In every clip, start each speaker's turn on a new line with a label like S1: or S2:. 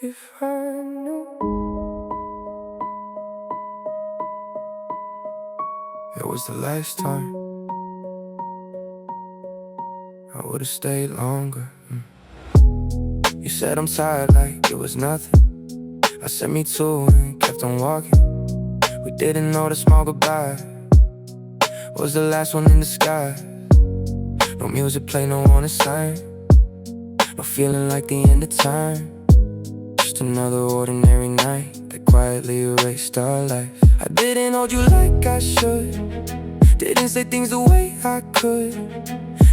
S1: If I knew it was the last time, I would've stayed longer. You said I'm tired like it was nothing. I said me too and kept on walking. We didn't know the small goodbye was the last one in the sky. No music play, no warning sign. No feeling like the end of time. Just another ordinary night that quietly erased our life. I didn't hold you like I should, didn't say things the way I could.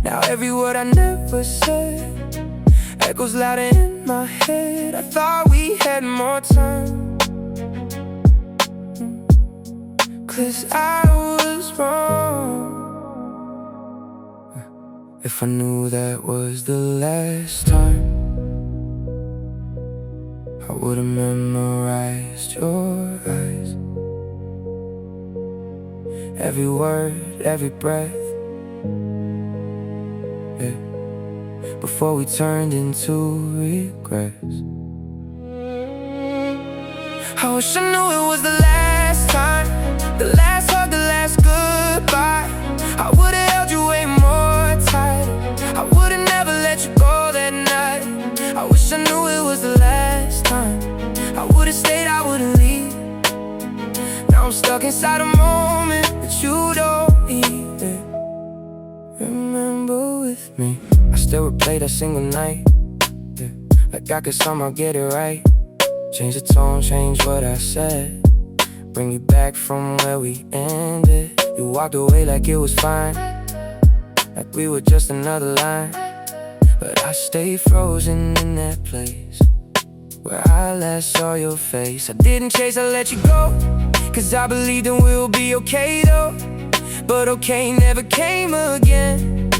S1: Now every word I never said echoes louder in my head. I thought we had more time, 'cause I was wrong. If I knew that was the last time, I would've memorized your eyes. Every word, every breath, yeah, before we turned into regrets. I wish I knew it was the last time, the last hug, the last goodbye. I would've held you way more tighter, I would've never let you go that night. I wish I knew it was the last time, I would've stayed, I wouldn't leave. Now I'm stuck inside a moment that you don't even remember with me. I still replay that single night, yeah, like I could somehow get it right. Change the tone, change what I said, bring you back from where we ended. You walked away like it was fine, like we were just another line. But I stayed frozen in that place where I last saw your face. I didn't chase, I let you go, 'cause I believed that we'll be okay though. But okay never came again,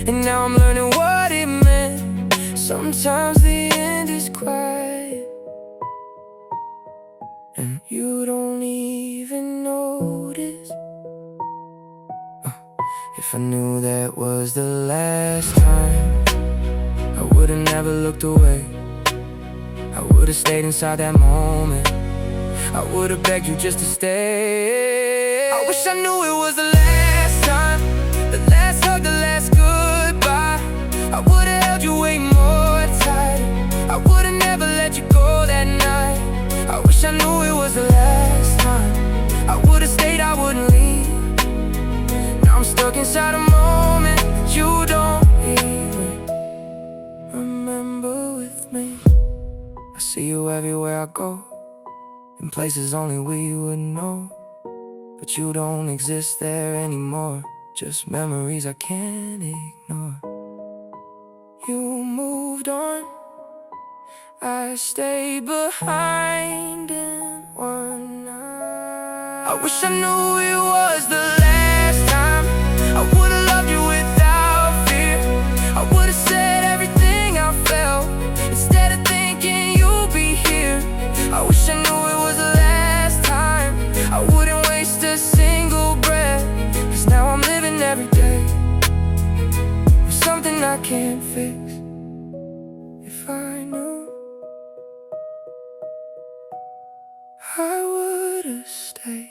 S1: and now I'm learning what it meant. Sometimes the end is quiet, and you don't even notice. If I knew that was the last time, I would've never looked away. I would've stayed inside that moment, I would've begged you just to stay. I wish I knew it was the last time, the last hug, the last goodbye. I would've held you way more tight, I would've never let you go that night. I wish I knew it was the last time, I would've stayed, I wouldn't leave. Now I'm stuck inside a moment that you don't even remember with me. I see you everywhere I go, in places only we would know. But you don't exist there anymore, just memories I can't ignore. You moved on, I stayed behind in one night. I wish I knew it was the last time, I would've loved you without fear. I would've said everything I felt, instead of thinking you'd be here. I wish I knew it was the last time, I wouldn't waste a single breath. 'Cause now I'm living every day with something I can't fix. If I knew, I would've stayed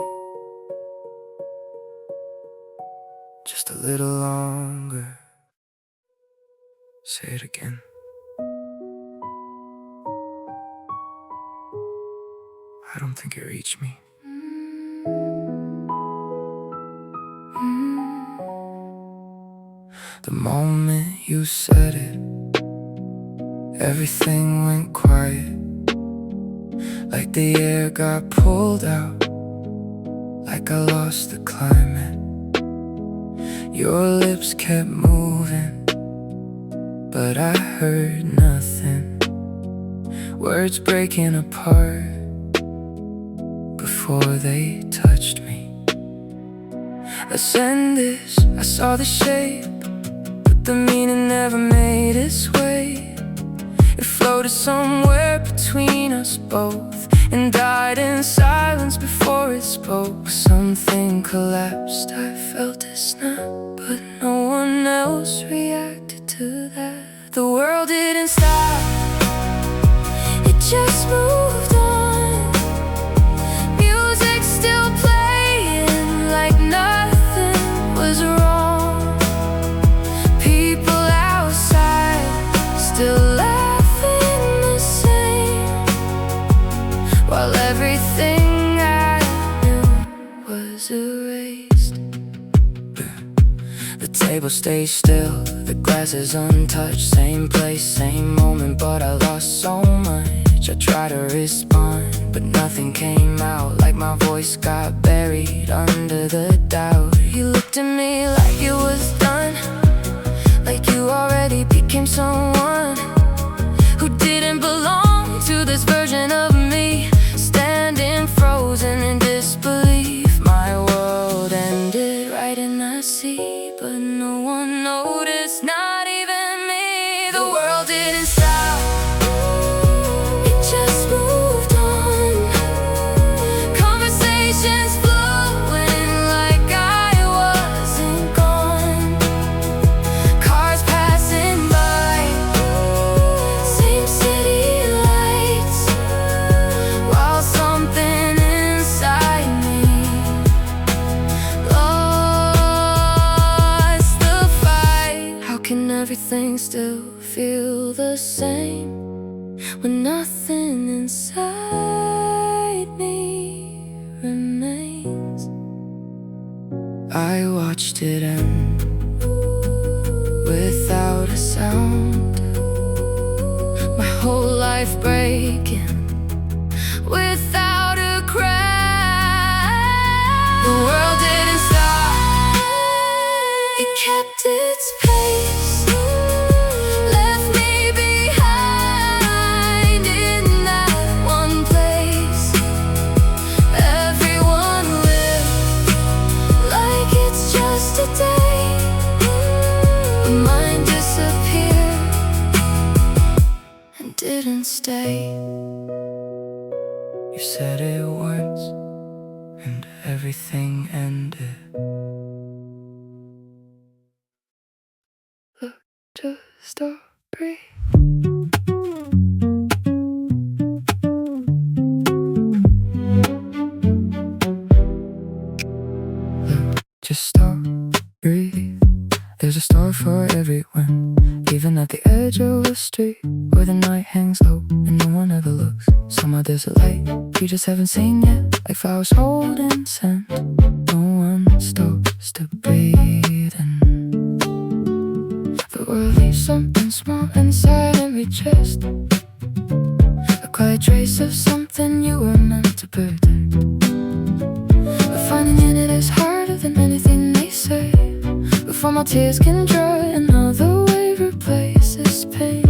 S1: just a little longer. Say it again. I don't think it reached me. The moment you said it, everything went quiet, like the air got pulled out, like I lost the climate. Your lips kept moving, but I heard nothing. Words breaking apart before they touched me. Let's end this, I saw the shape, but the meaning never made its way. It floated somewhere between us both, and died in silence before it spoke. Something collapsed, I felt a snap, but no one else reacted to that. The world didn't stop, it just moved on. Music still playing like nothing was wrong. People outside still laughing the same, while everything I knew was erased. The table stays still, the grass is untouched. Same place, same moment, but I lost so much. I tried to respond, but nothing came out. Like my voice got buried under the doubt. You looked at me like it was done, like you already became someone who didn't belong to this version of me. Standing frozen in disbelief, my world ended right in the sea. But no one noticed, not even me. The world didn't stop, it just moved on. Conversations flowing like I wasn't gone. Cars passing by, same city lights, while something inside me lost the fight. How can everything still feel the same when nothing inside me remains? I watched it end without a sound, my whole life breaking without a cry. The world didn't stop, it kept its pace, left me behind in that one place. Everyone lived like it's just a day, but mine disappeared and didn't stay. You said it once, and everything ended. Look to the story. Look, just stop, breathe. There's a star for everyone, even at the edge of a street where the night hangs low and no one ever looks. Somewhere there's a light you just haven't seen yet, like flowers holding sand. No one stops to breathe in. The world leaves something small inside every chest, a quiet trace of something you were meant to protect. But finding in it is harder than anything they say. Before my tears can dry, another wave replaces pain.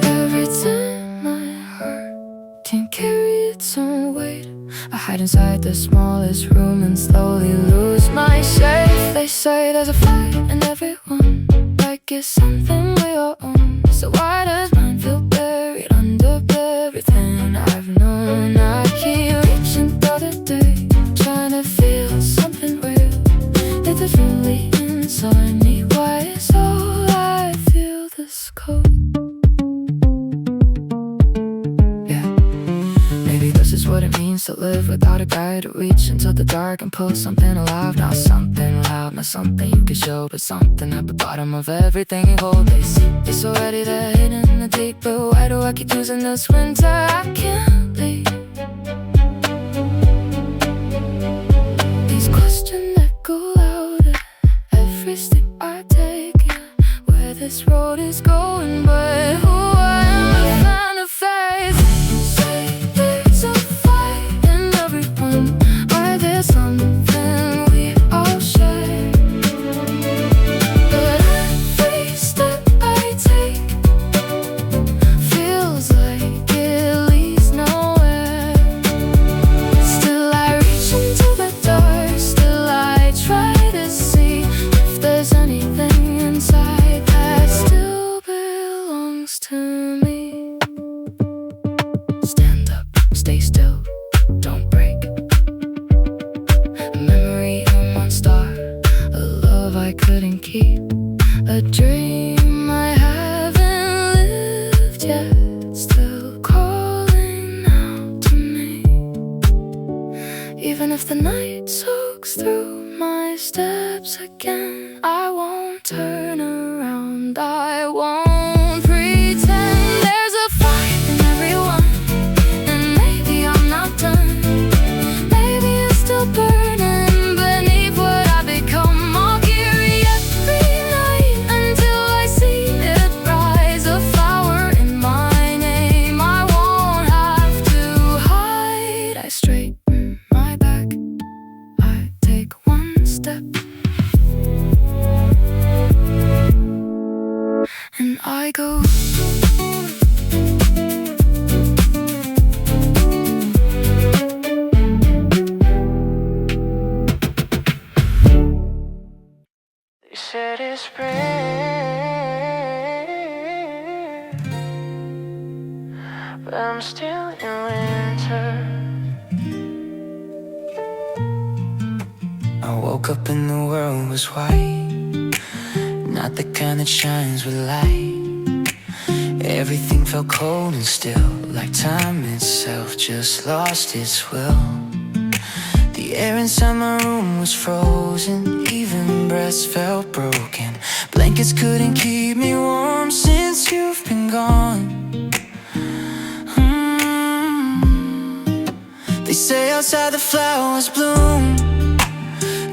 S1: Every time my heart can't carry its own weight, I hide inside the smallest room and slowly lose my shape. They say there's a fire in everyone, like it's something we all own. So why does mine feel buried under everything I've known? I keep reaching the other day, trying to feel something real. If it's really inside me, why is all I feel this cold? Yeah, maybe this is what it means to live without a guide, to reach into the dark and pull something alive. Not something loud, not something you can show, but something at the bottom of everything you hold. They see it's already there, hidden in the deep, but why do I keep losing this winter? I can't leave. These questions echo louder every step I take, yeah, where this road is going, but who I am, I find a faith. Say there's a fight in everyone, why there's something we all share. But every step I take feels like it leads nowhere. Still I reach into the dark, still I try to see if there's anything inside that still belongs to me. Stand up, stay still, don't break. A memory in one star, a love I couldn't keep, a dream I haven't lived yet, still but I'm still in winter. I woke up and the world was white, not the kind that shines with light. Everything felt cold and still, like time itself just lost its will. The air inside my room was frozen, even breaths felt broken. Blankets couldn't keep me warm since you've been gone. They say outside the flowers bloom,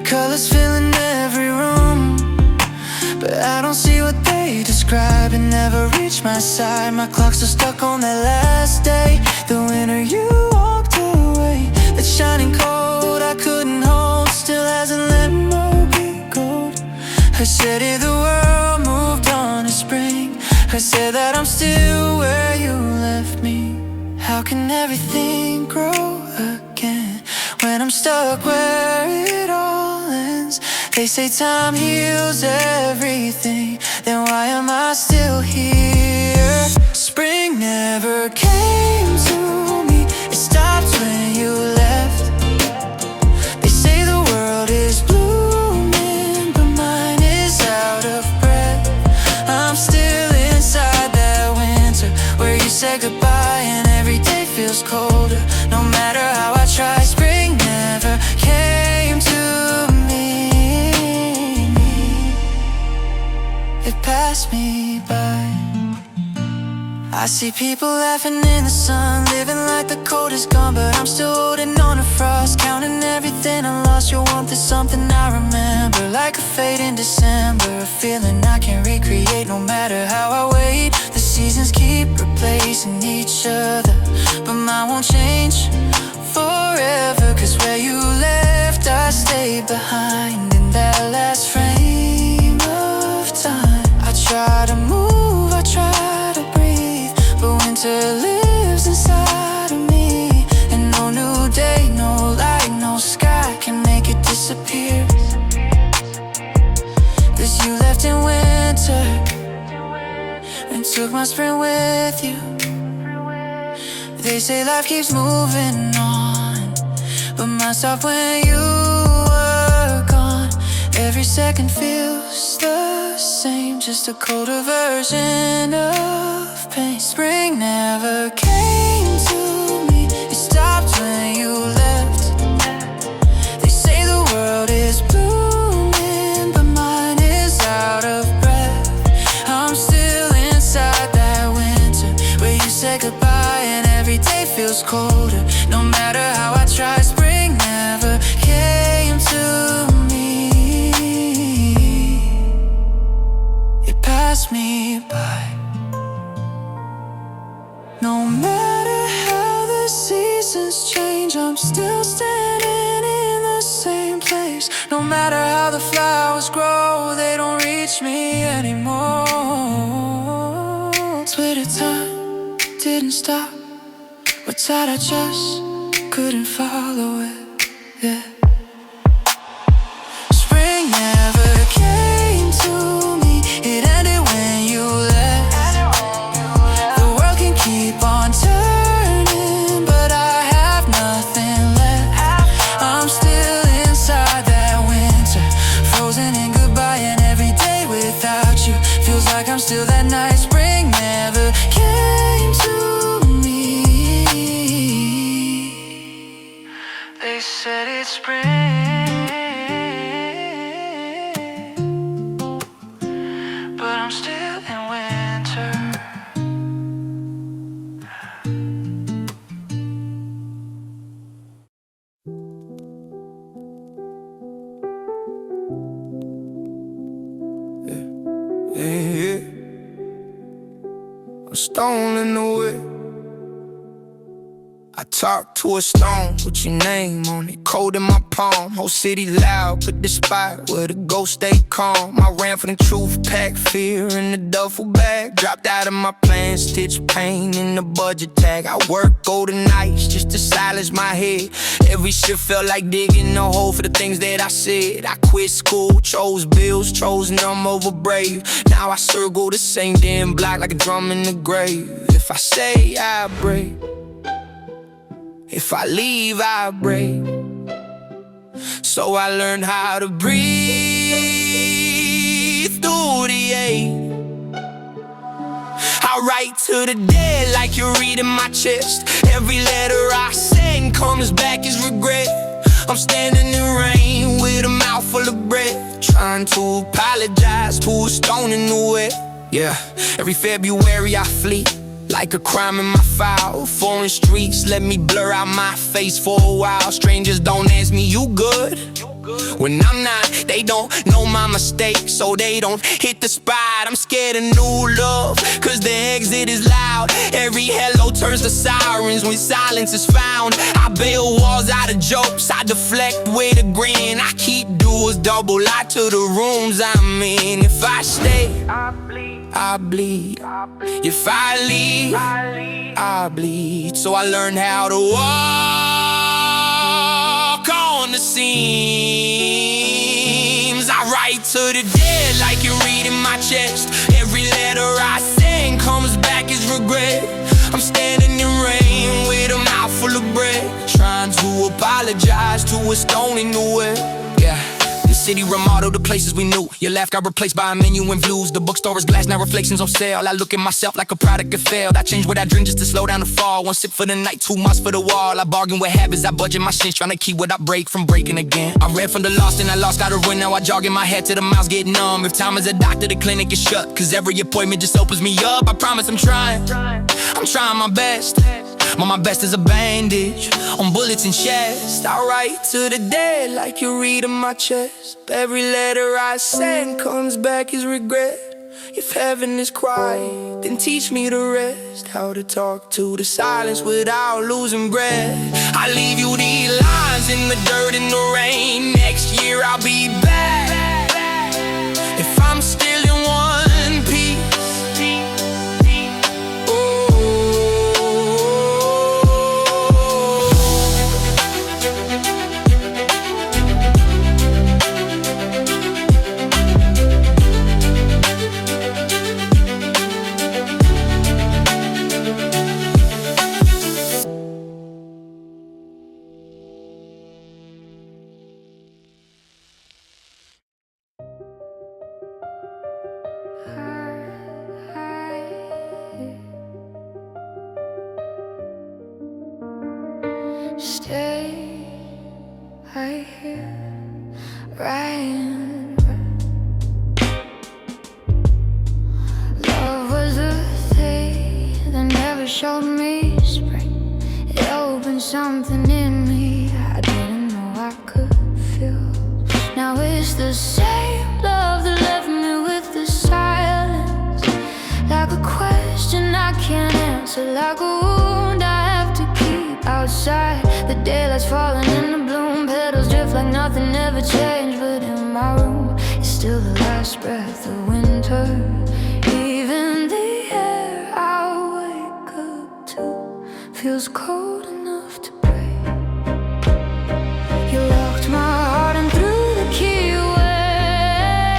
S1: colors filling every room, but I don't see what they describe and never reach my side. My clock's still stuck on that last day, the winter you walked away. That shining cold I couldn't hold still hasn't let no get cold. I said if the world moved on to spring, I said that I'm still where you left me. How can everything grow again when I'm stuck where it all ends? They say time heals everything, then why am I still here? Spring never came to me, it stopped when you left. They say the world is blooming, but mine is out of breath. I'm still inside that winter where you said goodbye and every day feels colder. No matter how I try, spring never came to me. It passed me by. I see people laughing in the sun, living like the cold is gone, but I'm still holding on to frost, counting everything I lost. Your warmth is something I remember, like a fade in December, a feeling I can't recreate no matter how I wait. The seasons keep replacing each other, but mine won't change forever, cause where you left I stayed behind in that last frame of time. I try to move, I try to breathe, but winter lives inside of me, and no new day, no light, no sky can make it disappear. Cause you left in winter and took my spring with you. They say life keeps moving on, but mine stopped when you were gone. Every second feels the same, just a colder version of pain. Spring never came to me, it stopped when you left. They say the world is blooming, but mine is out of breath. I'm still inside that winter where you said goodbye and every day feels colder. No matter how I try, spring never came to me. It passed me by. No matter how the seasons change, I'm still standing in the same place. No matter how the flowers grow, they don't reach me anymore. Swear the time didn't stop, but tired I just couldn't follow it, yeah. Spring never came to me, it ended when you left. The world can keep on turning, but I have nothing left. I'm still inside that winter, frozen in goodbye, and every day without you feels like I'm still that night. Spring never came to me. They said it's spring, but I'm still in winter. Yeah. I'm stoned in the whip. I talk to a stone with your name on it, cold in my palm. Whole city loud, but the spot where the ghosts stay calm. I ran for the truth, packed fear in the duffel bag. Dropped out of my plans, stitched pain in the budget tag. I work golden nights just to silence my head. Every shift felt like digging a hole for the things that I said. I quit school, chose bills, chose numb over brave. Now I circle the same damn block like a drum in the grave. If If I stay, I break. If I leave, I break. So I learned how to breathe through the ache. I write to the dead like you're reading my chest. Every letter I send comes back as regret. I'm standing in rain with a mouth full of breath, trying to apologize to a stone in the wet. Yeah, every February I flee like a crime in my file. Foreign streets let me blur out my face for a while. Strangers don't ask me, you good? When I'm not, they don't know my mistake, so they don't hit the spot. I'm scared of new love, cause the exit is loud. Every hello turns to sirens when silence is found. I build walls out of jokes, I deflect with a grin. I keep doors double locked to the rooms I'm in. If I stay, I bleed. If I leave, I bleed. So I learned how to walk on the seams. I write to the dead like you're reading my chest. Every letter I send comes back as regret. I'm standing in rain with a mouth full of bread, trying to apologize to a stone in the wet. Yeah. City remodeled the places we knew. Your laugh got replaced by a menu and views. The bookstore is glass, now reflections on sale. I look at myself like a product that failed. I changed what I drink just to slow down the fall. One sip for the night, 2 months for the wall. I bargain with habits, I budget my shins, trying to keep what I break from breaking again. I read from the lost and I lost how to run. Now I jog in my head till the mouths get numb. If time is a doctor, the clinic is shut, cause every appointment just opens me up. I promise I'm trying my best. My best is a bandage on bullets and chests. I write to the dead like you're reading my chest. Every letter I send comes back as regret. If heaven is quiet, then teach me the rest. How to talk to the silence without losing breath. I leave you these lines in the dirt and the rain. Next year I'll be back, if I'm still in one piece.
S2: Stay right here, right. Love was a thing that never showed me spring. It opened something in me I didn't know I could feel. Now it's the same love that left me with the silence, like a question I can't answer, like a wound I have to keep outside. The daylight's falling in the bloom, petals drift like nothing ever changed. But in my room, it's still the last breath of winter. Even the air I wake up to feels cold enough to break. You locked my heart and threw the key away,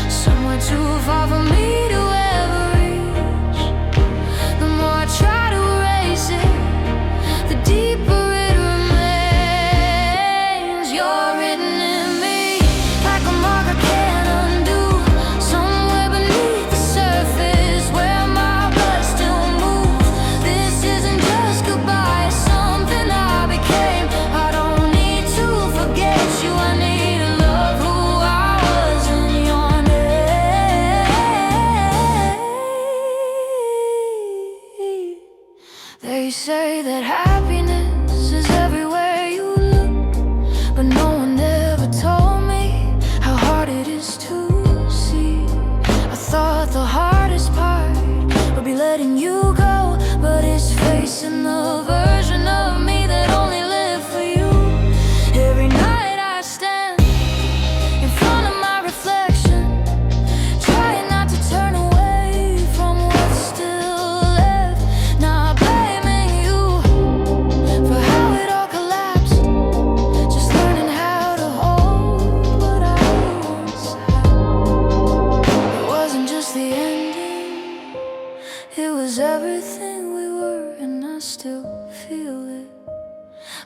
S2: somewhere too far for me to ever reach. The more I try to erase it, the deeper it remains. You're written in me like a mark I can't undo, somewhere beneath the surface where my blood still moves. This isn't just goodbye, it's something I became. I don't need to forget you, I need to love who I was in your name. They say that happiness is everywhere you look, but no one ever told me how hard it is to see. I thought the hardest part would be letting you go, but it's facing the version of me that only lived for you. Every night I stand in front of my reflection, trying not to turn away from what's still left. Now I'm blaming you for how it all collapsed, just learning how to hold what I once had. It wasn't just the ending, it was everything. everything we were, and I still feel it.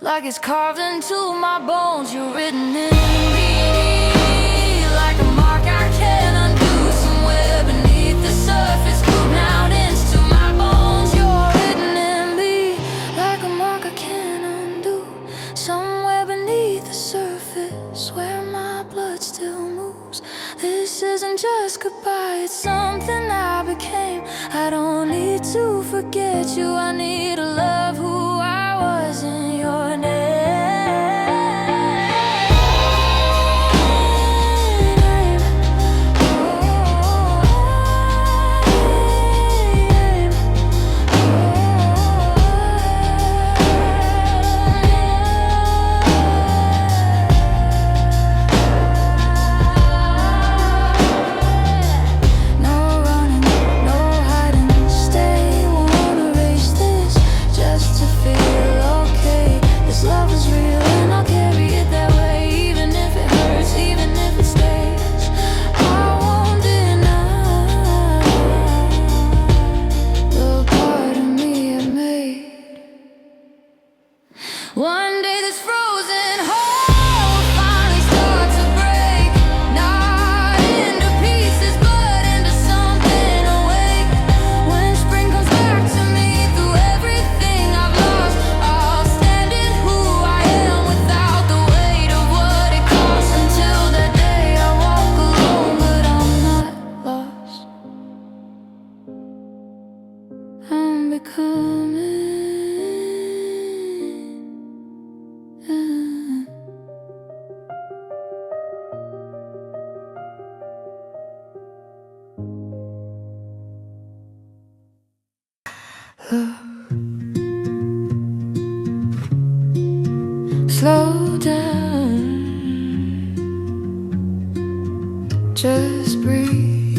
S2: Like it's carved into my bones, you're written in me. Like a mark I can't undo, somewhere beneath the surface, moving out into my bones. You're written in me. Like a mark I can't undo, somewhere beneath the surface, where my blood still moves. This isn't just goodbye, it's something I became. I don't need to forget you, I need to love who I was in your name. One day this frozen hole will finally start to break, not into pieces but into something awake. When spring comes back to me through everything I've lost, I'll stand in who I am without the weight of what it costs. Until that day I walk alone, but I'm not lost. I'm becoming slow down, just breathe.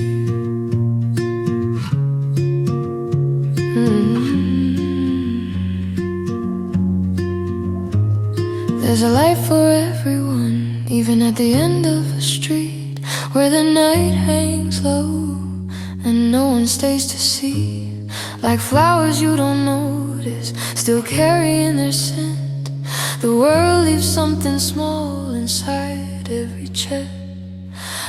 S2: There's a light for everyone, even at the end of a street where the night hangs low and no one stays to see. Like flowers you don't notice, still carrying their scent. The world leaves something small inside every chest.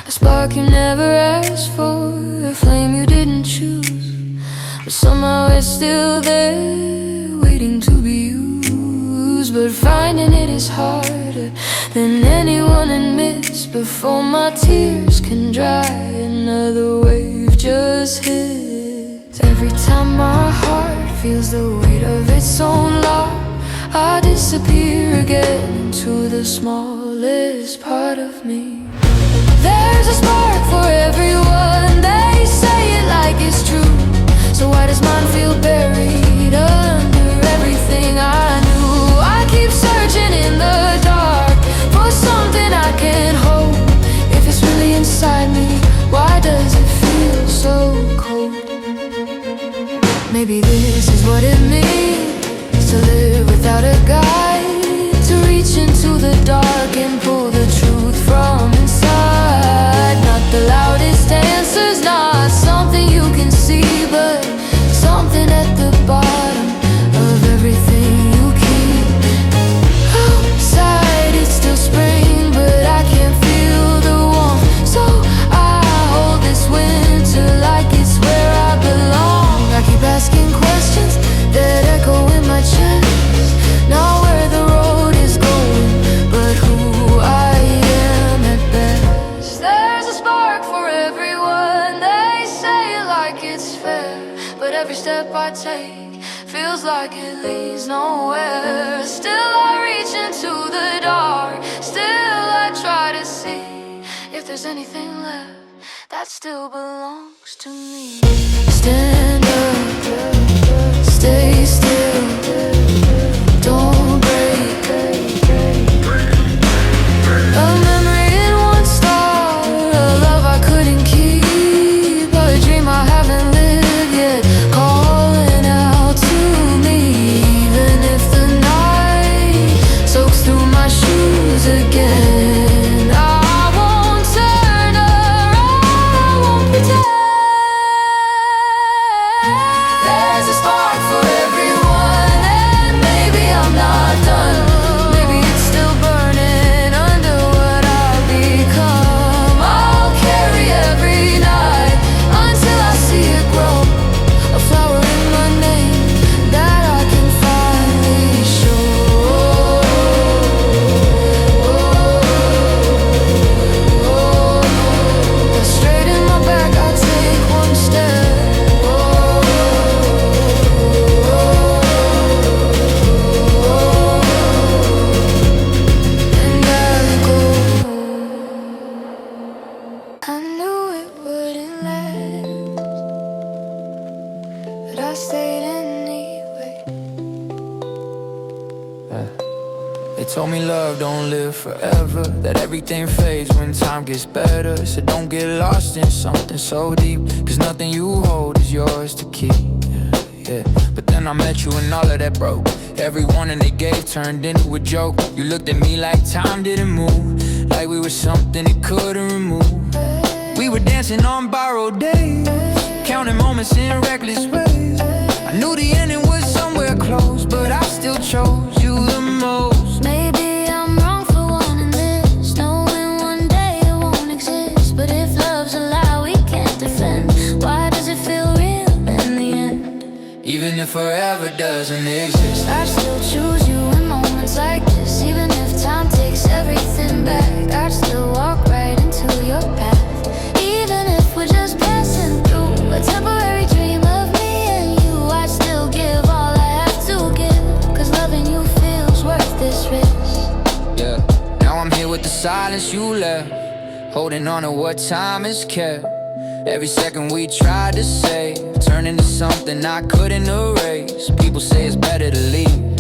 S2: A spark you never asked for, a flame you didn't choose, but somehow it's still there, waiting to be used. But finding it is harder than anyone admits. Before my tears can dry, another wave just hits. Every time my heart feels the weight of its own loss, I disappear again into the smallest part of me. There's a spark for everyone, they say it like it's true. So why does mine feel buried under everything I knew? I keep searching in the dark for something I can hold. If it's really inside me, why does it feel so cold? Maybe this is what it means to live without a guide, to reach into the dark and pull the truth from inside. Not the loudest answers, not something you can see, but something at the bottom of everything you keep. Outside it's still spring, but I can't feel the warmth, so I hold this winter like it's where I belong. I keep asking questions that echo in my chest, not where the road is going, but who I am at best. There's a spark for everyone, they say it like it's fair, but every step I take feels like it leads nowhere. Still I reach into the dark, still I try to see if there's anything left that still belongs to me. Stand up, stay still, don't break. A memory in one star, a love I couldn't keep, a dream I haven't lived yet, calling out to me. Even if the night soaks through my shoes again, I won't turn around, I won't pretend. right anyway.
S1: They told me love don't live forever, that everything fades when time gets better. So don't get lost in something so deep, cause nothing you hold is yours to keep. Yeah. But then I met you and all of that broke. Every warning they gave turned into a joke. You looked at me like time didn't move, like we were something it couldn't remove. We were dancing on borrowed days, counting moments in reckless ways. I knew the ending was somewhere close, but I still chose you the most.
S2: Maybe I'm wrong for wanting this, knowing one day it won't exist. But if love's a lie we can't defend, why does it feel real in the end?
S1: Even if forever doesn't exist,
S2: I still choose you in moments like this. Even if time takes everything back, I'd still walk right into your path. Even if we're just passing through a temporary dream of me and you, I'd still give all I have to give, cause loving you feels worth this risk.
S1: yeah. Now I'm here with the silence you left, holding on to what time has kept. Every second we tried to save turned into something I couldn't erase. People say it's better to leave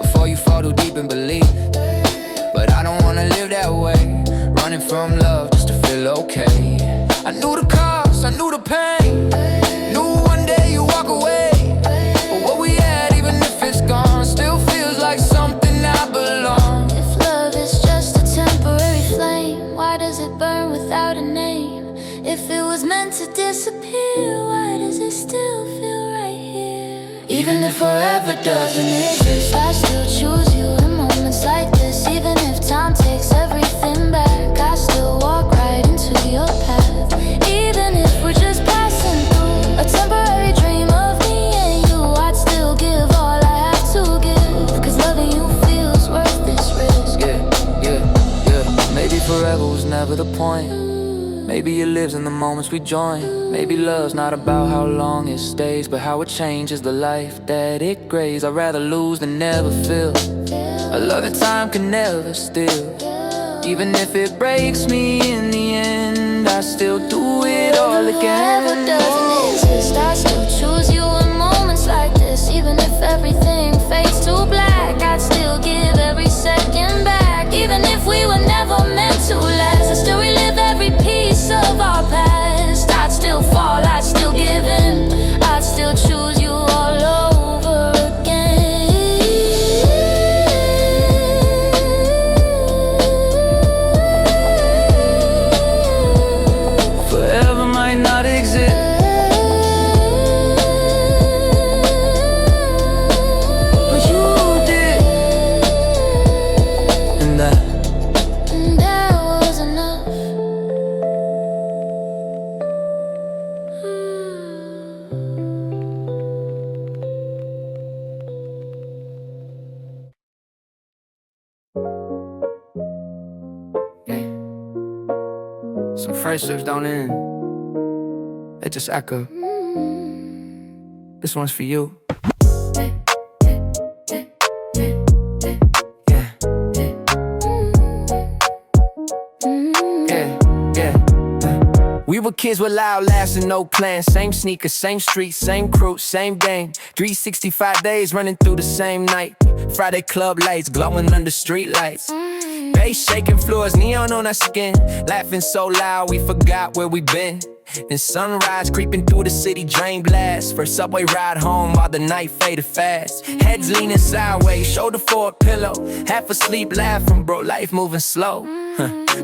S1: before you fall too deep in belief, but I don't wanna live that way, running from love just to feel okay. I knew the cost, I knew the pain, knew one day you walk away, but what we had, even if it's gone, still feels like something I belong.
S2: If love is just a temporary flame, why does it burn without a name? If it was meant to disappear, why does it still feel right here? Even if forever doesn't exist, I still choose you in moments like this. Even if time takes everything back, I still walk right into your path. Even if we're just passing through a temporary dream of me and you, I'd still give all I have to give, cause loving you feels worth this risk.
S1: Yeah. Maybe forever was never the point. Maybe it lives in the moments we join. Maybe love's not about how long it stays, but how it changes the life that it grays. I'd rather lose than never feel a love that time can never steal. Even if it breaks me in the end, I still do it all again.
S2: Forever doesn't exist, I still choose you in moments like this. Even if everything fades to black, I'd still give every second back. Even if we were never meant to last, I still relive every piece of our past. I'd still fall, I'd still give in, I'd still choose you all over again.
S1: Forever might not exist, but you did, and
S2: that was enough.
S1: some friendships don't end, they just echo. This one's for you. We were kids with loud laughs and no plans. Same sneakers, same streets, same crew, same game. 365 days running through the same night. Friday club lights glowing under street lights. Bass shaking floors, neon on our skin. Laughing so loud we forgot where we been. Then sunrise creeping through the city, drain blast. First subway ride home while the night faded fast. Heads leaning sideways, shoulder for a pillow. Half asleep laughing, bro, life moving slow.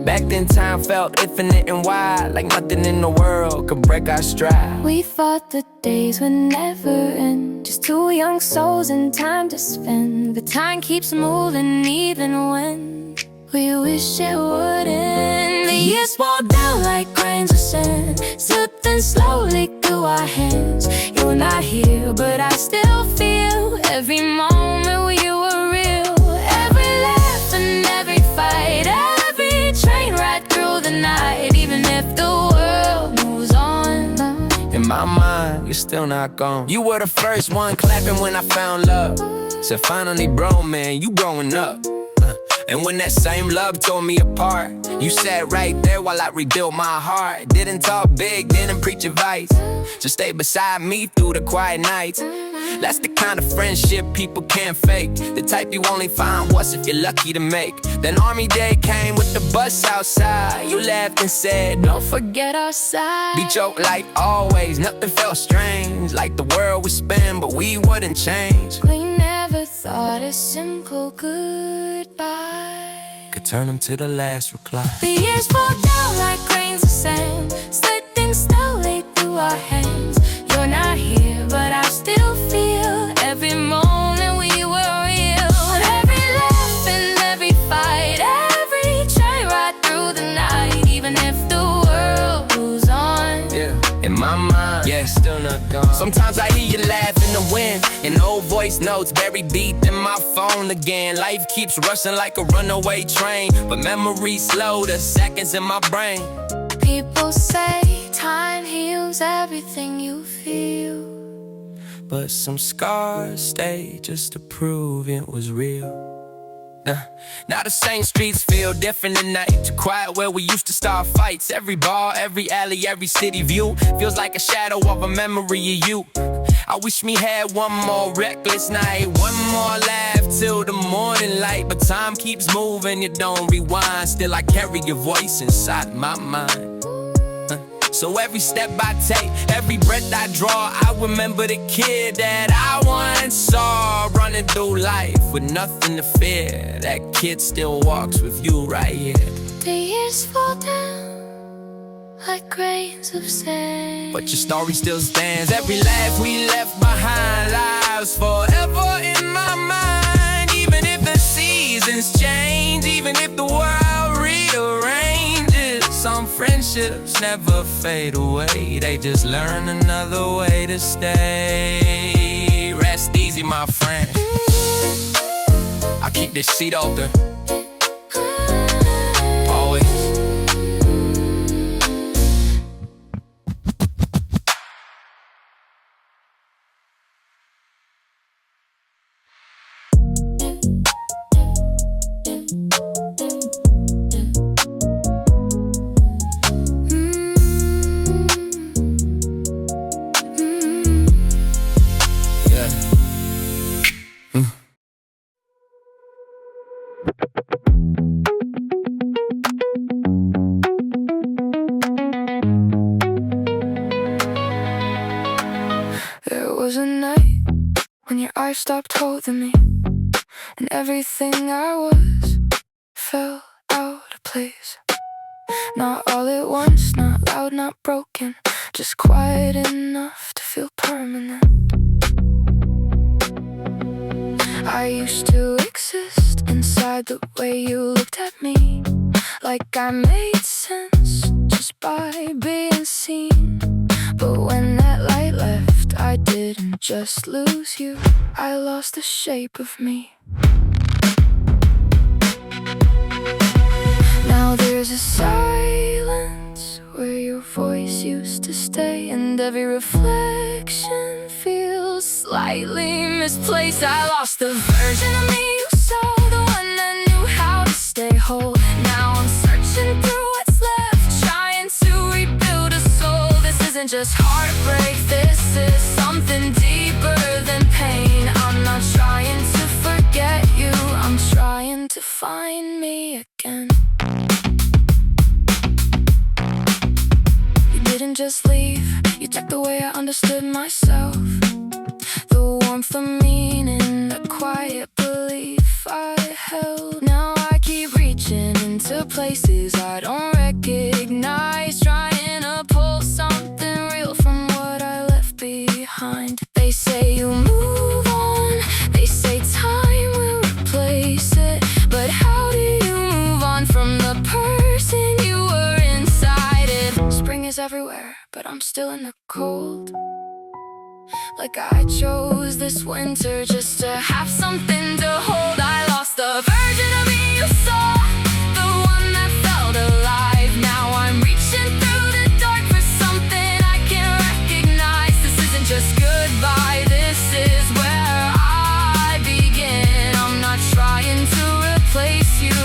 S1: Back then time felt infinite and wide, like nothing in the world could break our stride.
S2: We thought the days would never end, just two young souls and time to spend. But time keeps moving even when we wish it wouldn't. The years fall down like grains of sand, slipping slowly through our hands. You're not here, but I still feel every moment we were real. Every laugh and every fight, every train ride through the night. Even if the world moves on,
S1: In my mind, you're still not gone. You were the first one clapping when I found love. Said finally, bro, man, you growing up. And when that same love tore me apart, you sat right there while I rebuilt my heart. Didn't talk big, didn't preach advice, just stay beside me through the quiet nights. That's the kind of friendship people can't fake, the type you only find once if you're lucky to make. Then army day came with the bus outside. You laughed and said, don't forget our side. Be joked like always, nothing felt strange, like the world would spin but we wouldn't change.
S2: We never thought a simple goodbye
S1: could turn them to the last reply.
S2: The years fall down like grains of sand, slipping slowly through our hands. You're not here, but I still feel every moment we were real. Every laugh and every fight, every train ride through the night. Even if the world goes on,
S1: Yeah, in my mind, yeah, still not gone. Sometimes I hear you laugh in the wind, and old voice notes buried deep in my phone again. Life keeps rushing like a runaway train, but memories slow the seconds in my brain.
S2: people say time heals everything you feel.
S1: But some scars stay just to prove it was real. Now the same streets feel different tonight. Too quiet where we used to start fights. Every bar, every alley, every city view feels like a shadow of a memory of you. I wish me had one more reckless night, one more laugh till the morning light. But time keeps moving, you don't rewind. Still I carry your voice inside my mind. So every step I take, every breath I draw, I remember the kid that I once saw running through life with nothing to fear. That kid still walks with you right here.
S2: The years fall down like grains of sand,
S1: But your story still stands. Every laugh we left behind lives forever in my mind. Even if the seasons change, even if the world rearranges, some friendships never fade away. They just learn another way to stay. Rest easy, my friend. I'll keep this seat open. Always.
S2: There was a night when your eyes stopped holding me, and everything I was fell out of place. Not all at once, not loud, not broken, just quiet enough to feel permanent. I used to exist inside the way you looked at me, like I made sense just by being seen. But when that light left, I didn't just lose you, I lost the shape of me. Now there's a silence where your voice used to stay, and every reflection feels slightly misplaced. I lost the version of me you saw, the one that knew how to stay whole. Now I'm searching through what's left, trying to rebuild a soul. This isn't just heartbreak, this is something deeper than pain. I'm not trying to forget you, I'm trying to find me again. You didn't just leave, you took the way I understood myself, the warmth of meaning, the quiet belief I held. Now I keep reaching into places I don't recognize, trying to pull something real from what I left behind. They say you move on, they say time will replace it, but how do you move on from the person you were inside it? Spring is everywhere, but I'm still in the cold. Like I chose this winter just to have something to hold. I lost the version of me you saw, the one that felt alive. Now I'm reaching through the dark for something I can recognize. This isn't just goodbye, this is where I begin. I'm not trying to replace you,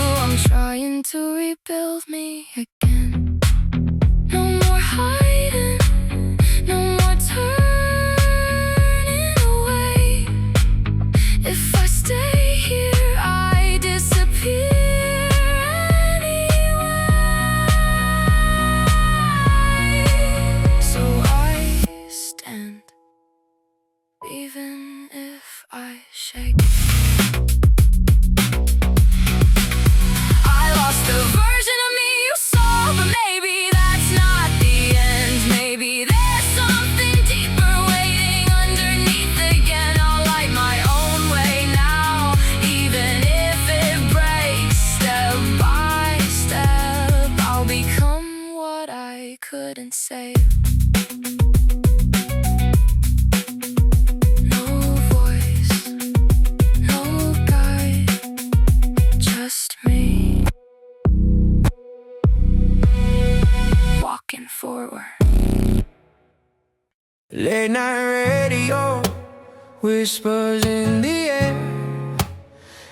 S2: build me again. No more hiding, no more turning away. If I stay here, I disappear anyway. So I stand, even if I shake. I lost the version of me you saw, but maybe that's not the end. Maybe there's something deeper waiting underneath again. I'll light my own way now, even if it breaks step by step. I'll become what I couldn't save. No voice, no guide, just me walking forward.
S1: Late night radio, whispers in the air,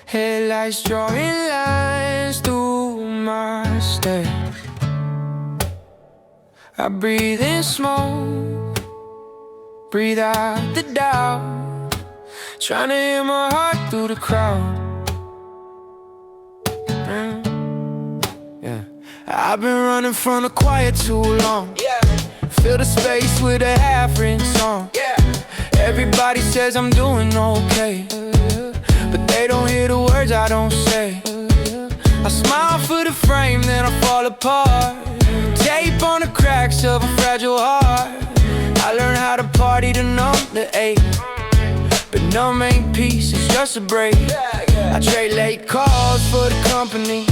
S1: headlights drawing lines through my stare. I breathe in smoke, breathe out the doubt, trying to hear my heart through the crowd. Yeah. I've been running from the quiet too long. Fill the space with a half-written song. Everybody says I'm doing okay, but they don't hear the words I don't say. I smile for the frame, then I fall apart. Tape on the cracks of a fragile heart. I learned how to party to numb the ache, but numb ain't peace, it's just a break. I trade late calls for the company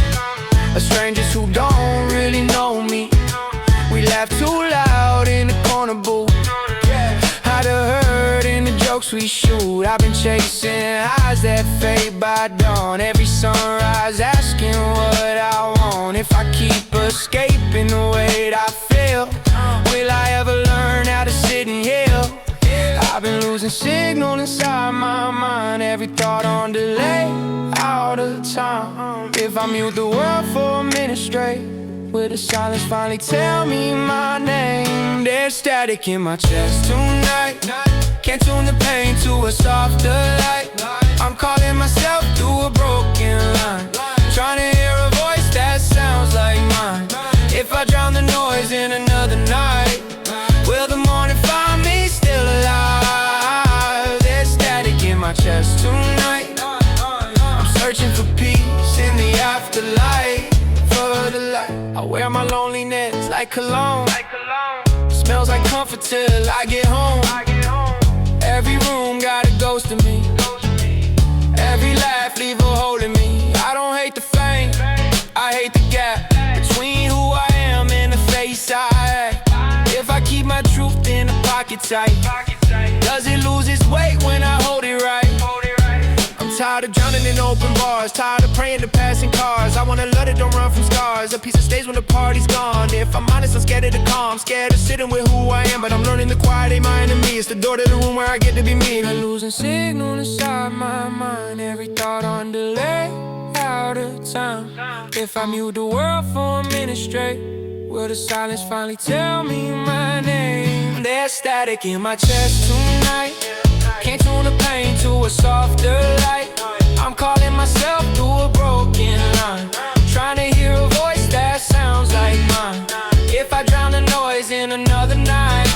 S1: of strangers who don't really know me. We laugh too loud in the corner booth, hide the hurt in the jokes we shoot. I've been chasing highs that fade by dawn, every sunrise asking what I want. If I keep escaping the weight I feel, will I ever learn how to sit and heal? I've been losing signal inside my mind, every thought on delay, out of time. If I mute the world for a minute straight, will the silence finally tell me my name? There's static in my chest tonight, can't tune the pain to a softer light. I'm calling myself through a broken line, trying to hear a voice that sounds like mine. If I drown the noise in another night, will the morning find me still alive? There's static in my chest tonight, I'm searching for peace in the afterlife. For the light, I wear my loneliness like cologne, smells like comfort till I get home. Every room got a ghost of me, every laugh leave a hole in me. I don't hate the fame, I hate the gap between who I am and the face I act. If I keep my truth in the pocket tight, does it lose its weight when I hold it right? I'm tired of drowning in open bars, tired of praying to passing cars. I wanna let it, don't run from scars. A piece of stays when the party's gone. If I'm honest, I'm scared of the calm, scared of sitting with who I am, but I'm learning the quiet ain't my enemy. It's the door to the room where I get to be me. I'm losing signal inside my mind, every thought on delay, out of time. If I mute the world for a minute straight, will the silence finally tell me my name? There's static in my chest tonight, can't tune the pain to a softer light. I'm calling myself through a broken line, trying to hear a voice that sounds like mine. If I drown the noise in another night,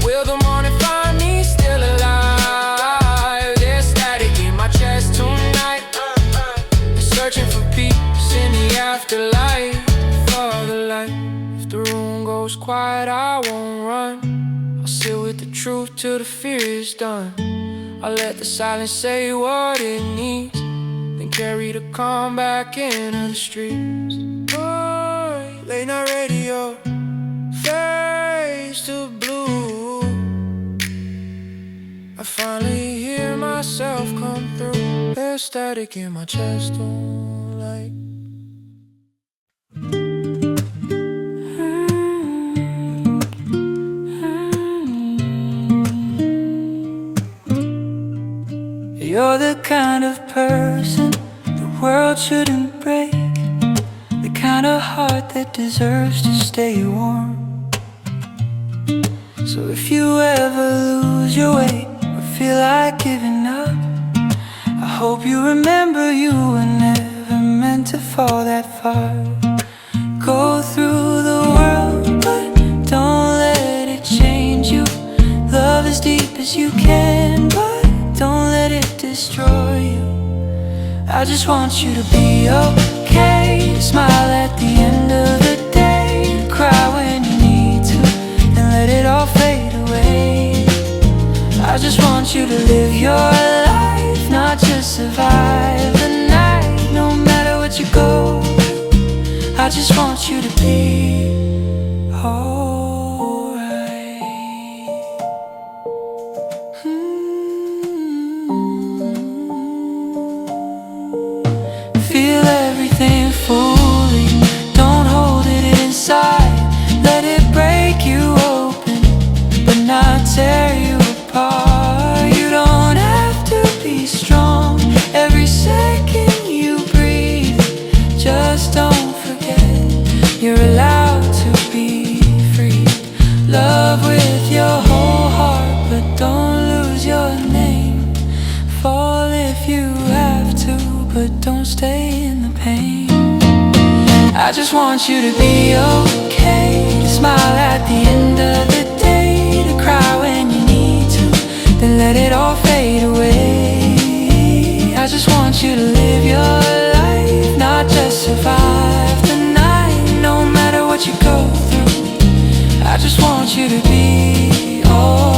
S1: will the morning find me still alive? There's static in my chest tonight, searching for peace in the afterlife. For the light, if the room goes quiet, I won't run. I'll sit with the truth till the fear is done. I'll let the silence say what it needs, then carry the calm back into the streets. Boy, late night radio, face to blue. I finally hear myself come through. There's static in my chest, don't like. You're the kind of person the world shouldn't break, the kind kind of heart that deserves to stay warm. So if you ever lose your way or feel like giving up, I hope you remember you were never meant to fall that far. Go through the world, but don't let it change you. Love as deep as you can, but don't let it destroy you. I just want you to be okay, to smile at the end of the day, to cry when you need to, and let it all fade away. I just want you to live your life, not just survive the night, no matter what you go through. I just want you to be alright. Feel everything fully, don't hold it inside. Let it break you open, but not tear you apart. You don't have to be strong every second you breathe. Just don't forget, you're allowed to be free. Love with your whole heart, but don't lose your name. Fall if you have to, but don't stay in the pain. I just want you to be okay, to smile at the end of the day, to cry when you need to, then let it all fade away. I just want you to live your life, not just survive the night, no matter what you go through. I just want you to be alright.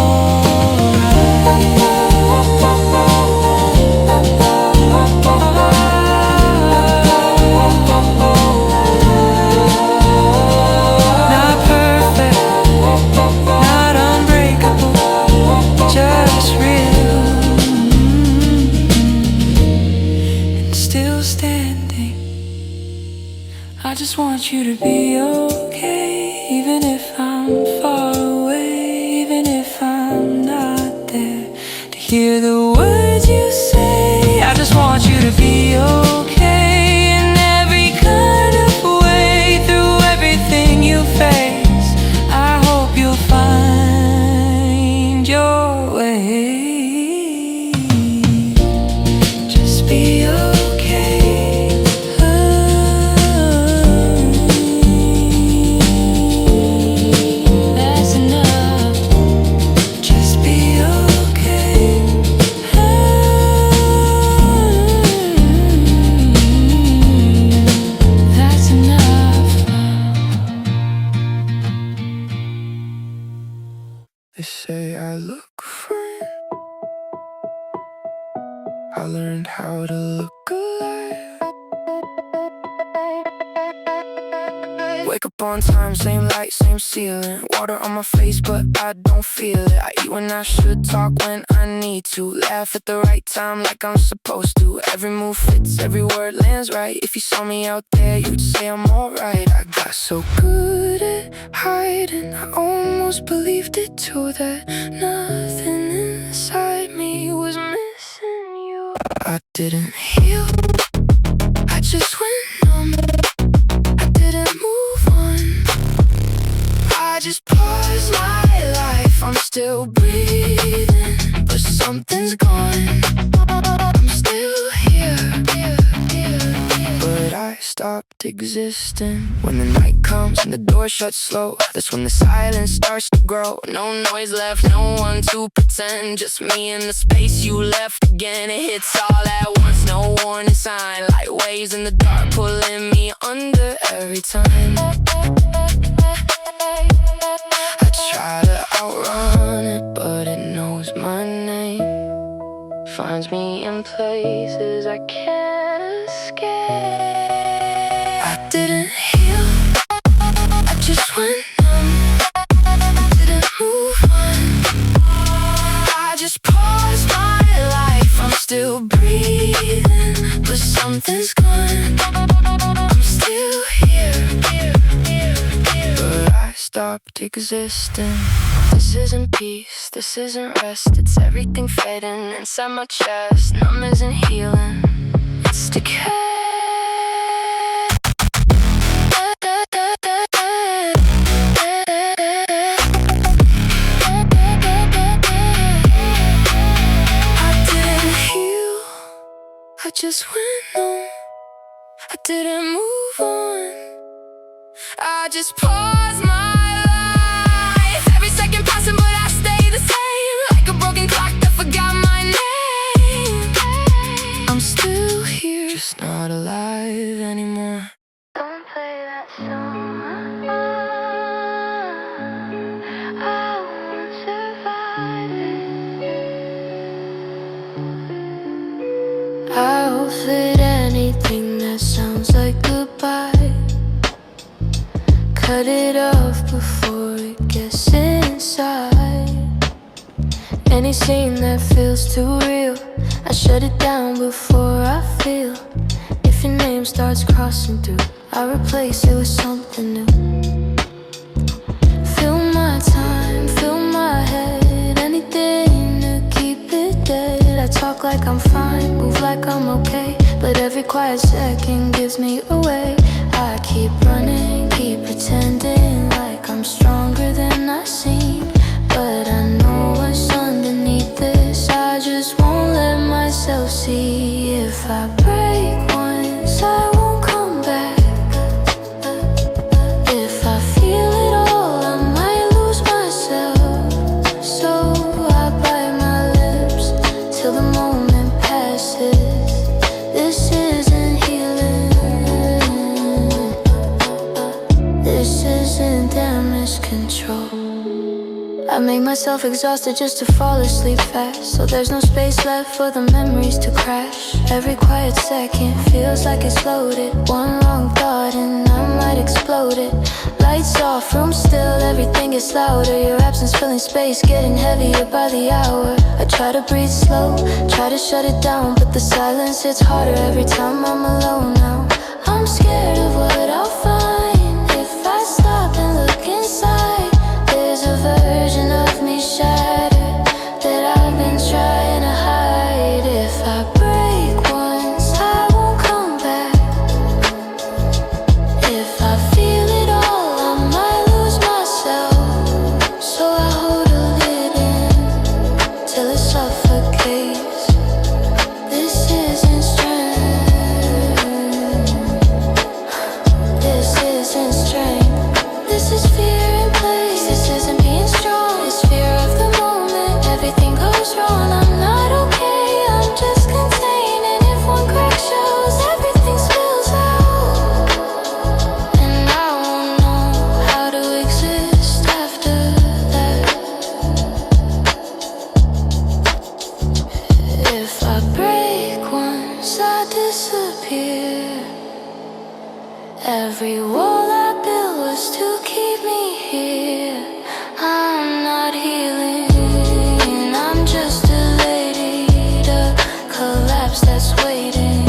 S1: I just want you to be okay, even if I'm far away, even if I'm not there to hear the words you say. I just want you to be okay in every kind of way, through everything you face. I hope you'll find your way. Just be okay. They say I look fine, I learned how to look alive. Wake up on time, same light, same ceiling. Water on my face, but I don't feel it. I eat when I should, talk when I need to, laugh at the right time like I'm supposed to. Every move fits, every word lands right. If you saw me out there, you'd say I'm alright. I got so good at hiding, I almost believed it too, that nothing inside me was missing you. I didn't heal, I just went numb. I didn't move on, I just paused my life. I'm still breathing, but something's gone. I'm still here, but I stopped existing. When the night comes and the door shuts slow, that's when the silence starts to grow. No noise left, no one to pretend, just me in the space you left again. It hits all at once, no warning sign, like waves in the dark pulling me under every time. I try to outrun it, but it knows my name, finds me in places I can't escape. I didn't heal, I just went numb. I didn't move on, I just paused my life. I'm still breathing, but something's gone. I'm still here, but I stopped existing. This isn't peace, this isn't rest. It's everything fading inside my chest. Numb isn't healing, it's decay. I just went on, I didn't move on, I just paused my life. Every second passing but I stay the same, like a broken clock that forgot my name. I'm still here, just not alive anymore.
S2: Don't play that song. I won't survive it. I'll fit anything that sounds like goodbye. Cut it off before it gets inside. Any scene that feels too real, I shut it down before I feel. If your name starts crossing through, I replace it with something new. Fill my time, fill my head, anything to keep it dead. I talk like I'm fine, move like I'm okay, but every quiet second gives me away. I keep running, keep pretending like I'm stronger than I seem, but I know what's underneath this. I just won't let myself see. If I break once, I won't come back. If I feel it all, I might lose myself. So I bite my lips till the moment passes. This isn't healing, this isn't damage control. I make myself exhausted just to fall asleep fast, so there's no space left for the memories to crash. Every quiet second feels like it's loaded. One wrong thought and I might explode it. Lights off, room still, everything gets louder. Your absence filling space, getting heavier by the hour. I try to breathe slow, try to shut it down, but the silence hits harder every time I'm alone now. I'm scared of what I'll find if I stop and look inside. There's a version of me shattered that I've been trying to hide. If I break once, I won't come back. If I feel it all, I might lose myself. So I hold a lid in till it suffocates. This isn't strength, this isn't strength, this is fear in place. This isn't being strong, it's fear of the moment. Everything goes wrong, I'm not okay, I'm just containing. If one crack shows, everything spills out, and I won't know how to exist after that. If I break once, I disappear. Every wall I built was to keep me here. I'm not healing, I'm just a lady to collapse that's waiting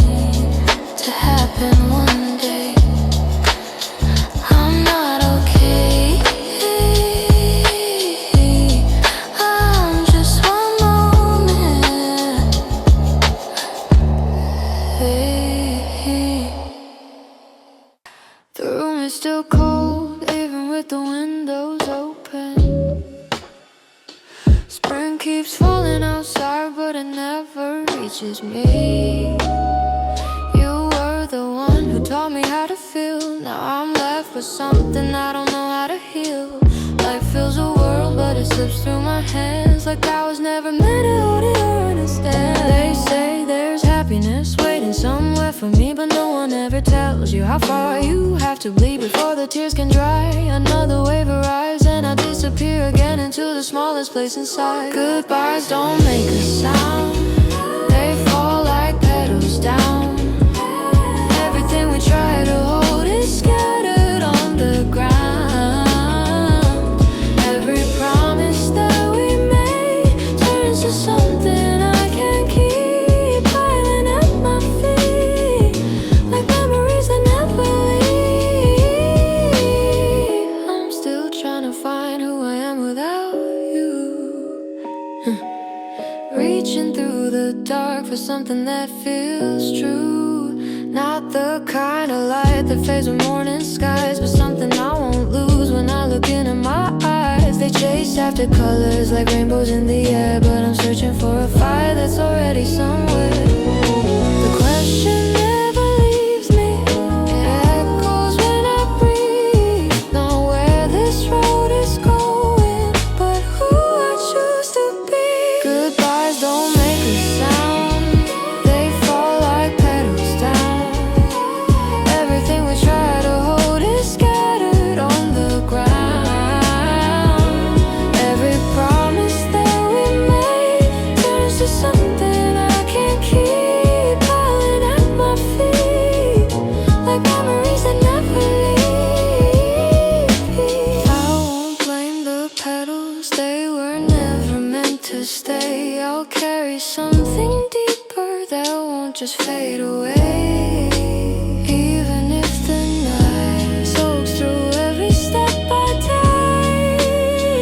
S2: to happen one day. I'm not okay, I'm just one moment. The room is still cold, even with the windows open. Spring keeps falling outside, but it never reaches me. You were the one who taught me how to feel. Now I'm left with something I don't know how to heal. Life fills a world, but it slips through my hands like I was never meant to hold it or understand. They say there's happiness waiting somewhere for me, but no one ever tells you how far you have to bleed before the tears can dry. Another wave arrives and I disappear again into the smallest place inside. Goodbyes don't make a sound, they fall like petals down. Everything we try to hold is scattered on the ground. Every promise that we made turns to something I can't keep, piling at my feet like memories that never leave. I'm still trying to find who I am without you. Reaching through the dark for something that feels true. Not the kind of light that fades with morning skies, but something I won't lose when I look into my eyes. They chase after colors like rainbows in the air, but I'm searching for a fire that's already somewhere. The just fade away. Even if the night soaks through every step I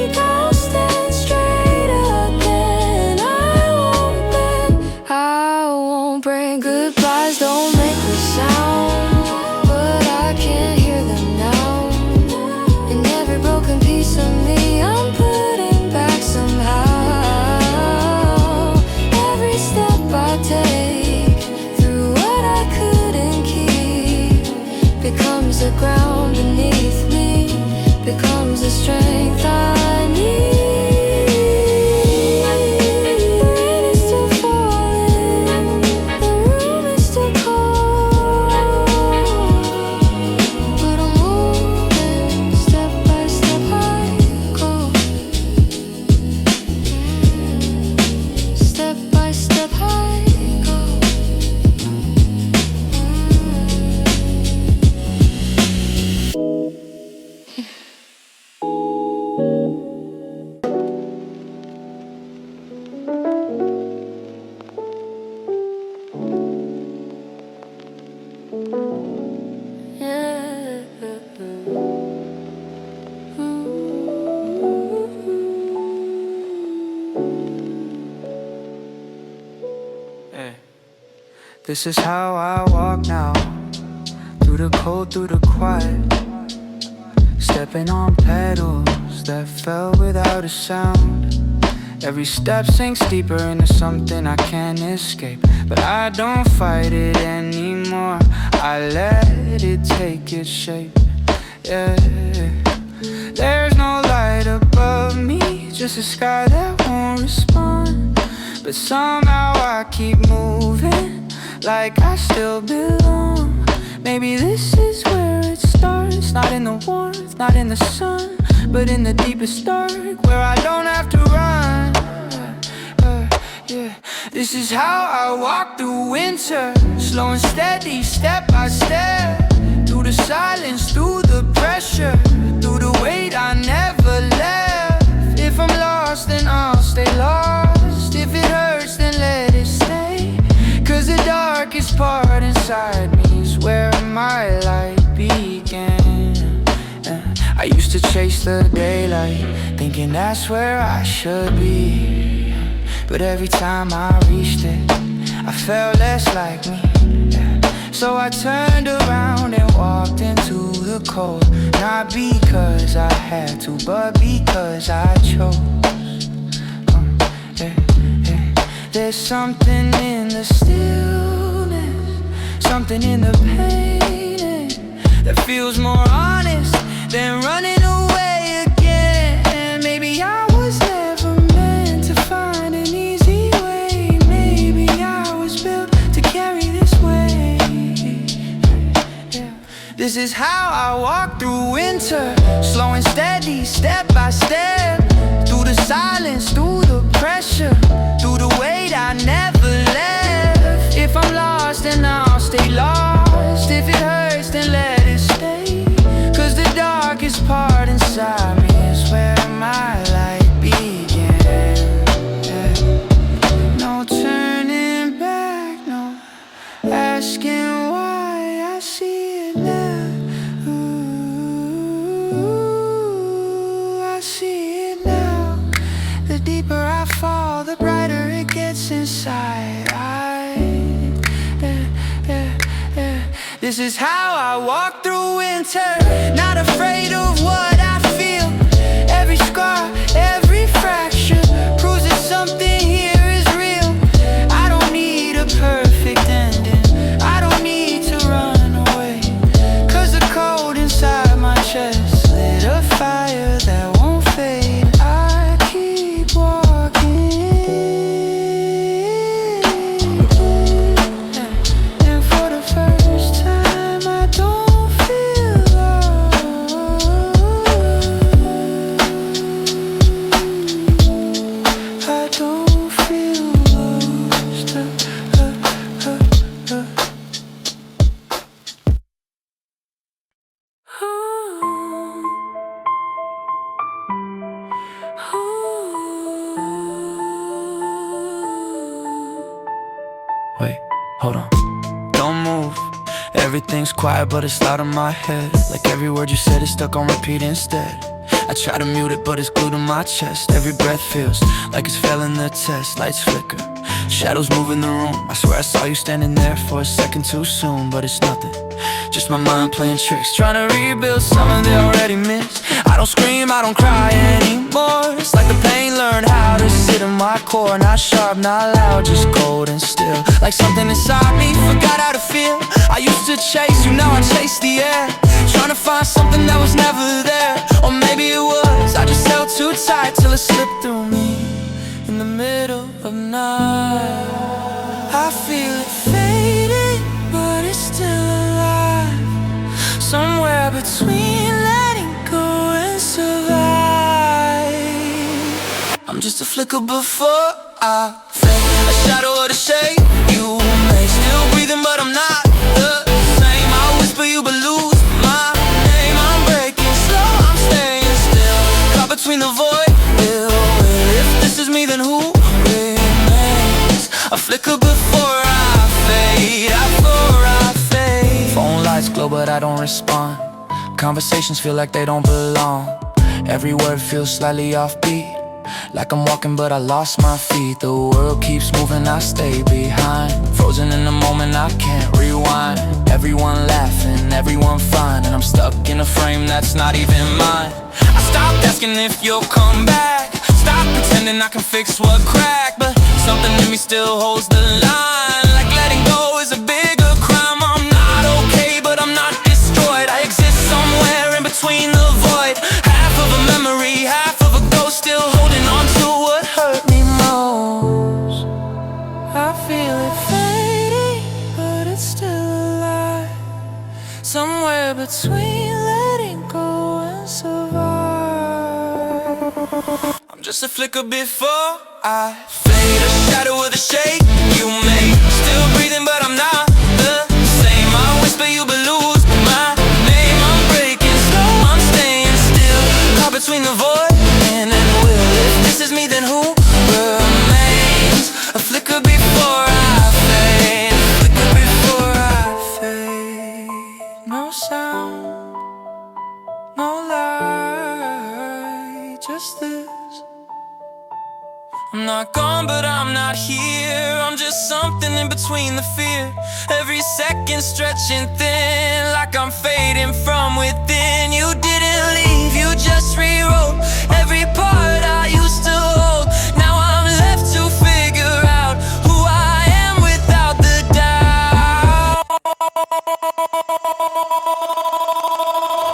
S2: take, I'll stand straight again. I won't bend, I won't break. Goodbyes don't make a sound, but I can't hear them now. And every broken piece of me I'm putting back somehow. Every step I take through what I couldn't keep becomes the ground beneath me, becomes the strength I need. The rain is still falling, the room is still cold, but I'm moving step by step I go. Step by step I go.
S1: Hey. This is how I walk now, through the cold, through the quiet, stepping on petals that fell without a sound. Every step sinks deeper into something I can't escape, but I don't fight it anymore. I let it take its shape. Yeah. There's no light above me, just a sky that won't respond. But somehow I keep moving, like I still belong. Maybe this is where it starts, not in the warmth, not in the sun, but in the deepest dark, where I don't have to run. Yeah. This is how I walk through winter, slow and steady, step by step, through the silence, through the pressure, through the weight I never left. If I'm lost, then I'll stay lost. If it hurts, then let it stay. Cause the darkest part inside me is where my light began. I used to chase the daylight, thinking that's where I should be. But every time I reached it, I felt less like me. So I turned around and walked into the cold, not because I had to, but because I chose. There's something in the stillness, something in the pain that feels more honest than running away again. Maybe I was never meant to find an easy way. Maybe I was built to carry this weight. This is how I walk through winter, slow and steady, step by step, through the silence, through the pressure, through the weight I never left. If I'm lost, then I'll stay lost. If it hurts, then let it stay. Cause the darkest part inside me is where my light began. No turning back, no asking why. I see it now. Ooh, I see it now. The deeper I fall, the brighter it gets inside. This is how I walk through winter, not afraid of what I feel. Every scar, every fracture proves that something here is real. I don't need a perfect ending, I don't need to run away. Cause the cold inside my chest lit a fire that won't fade. I keep walking, and for the first time I don't feel lost. Hold on, don't move. Everything's quiet but it's loud in my head. Like every word you said is stuck on repeat instead. I try to mute it but it's glued to my chest. Every breath feels like it's failing the test. Lights flicker, shadows move in the room. I swear I saw you standing there for a second too soon. But it's nothing, just my mind playing tricks, trying to rebuild something they already missed. I don't scream, I don't cry anymore. It's like the pain learned how to sit in my core. Not sharp, not loud, just cold and still. Like something inside me forgot how to feel. I used to chase you, now I chase the air. Trying to find something that was never there. Or maybe it was, I just held too tight till it slipped through me in the middle of night. I feel it fading, but it's still alive. Somewhere between letting go and survive. I'm just a flicker before I fade. A shadow or the shade you may. Still breathing but I'm not the same. I whisper you but lose my name. I'm breaking slow, I'm staying still. Caught between the void, if this is me then who remains? A flicker before I fade, before I fade. Phone lights glow but I don't respond. Conversations feel like they don't belong. Every word feels slightly offbeat, like I'm walking but I lost my feet. The world keeps moving, I stay behind. Frozen in the moment, I can't rewind. Everyone laughing, everyone fine, and I'm stuck in a frame that's not even mine. I stopped asking if you'll come back. Stop pretending I can fix what cracked. But something in me still holds the line. Like letting go is a bigger crime. I'm not okay but I'm not destroyed. I exist somewhere in between the void. Half of a memory, half of a ghost, still holding on to what hurt me most. I feel it fading, but it's still alive. Somewhere between letting go and survive. I'm just a flicker before I fade. A shadow with a shake you made. Still breathing but I'm not the same. I whisper you but lose my name. I'm breaking slow, I'm staying still. Caught between the void and will. If this is me then who remains? A flicker before I fade. A flicker before I fade. No sound, no light, just this. I'm not gone but I'm not here. I'm just something in between the fear. Every second stretching thin, like I'm fading from within. You didn't leave, you just rewrote every part I used to hold. Now I'm left to figure out who I am without the doubt.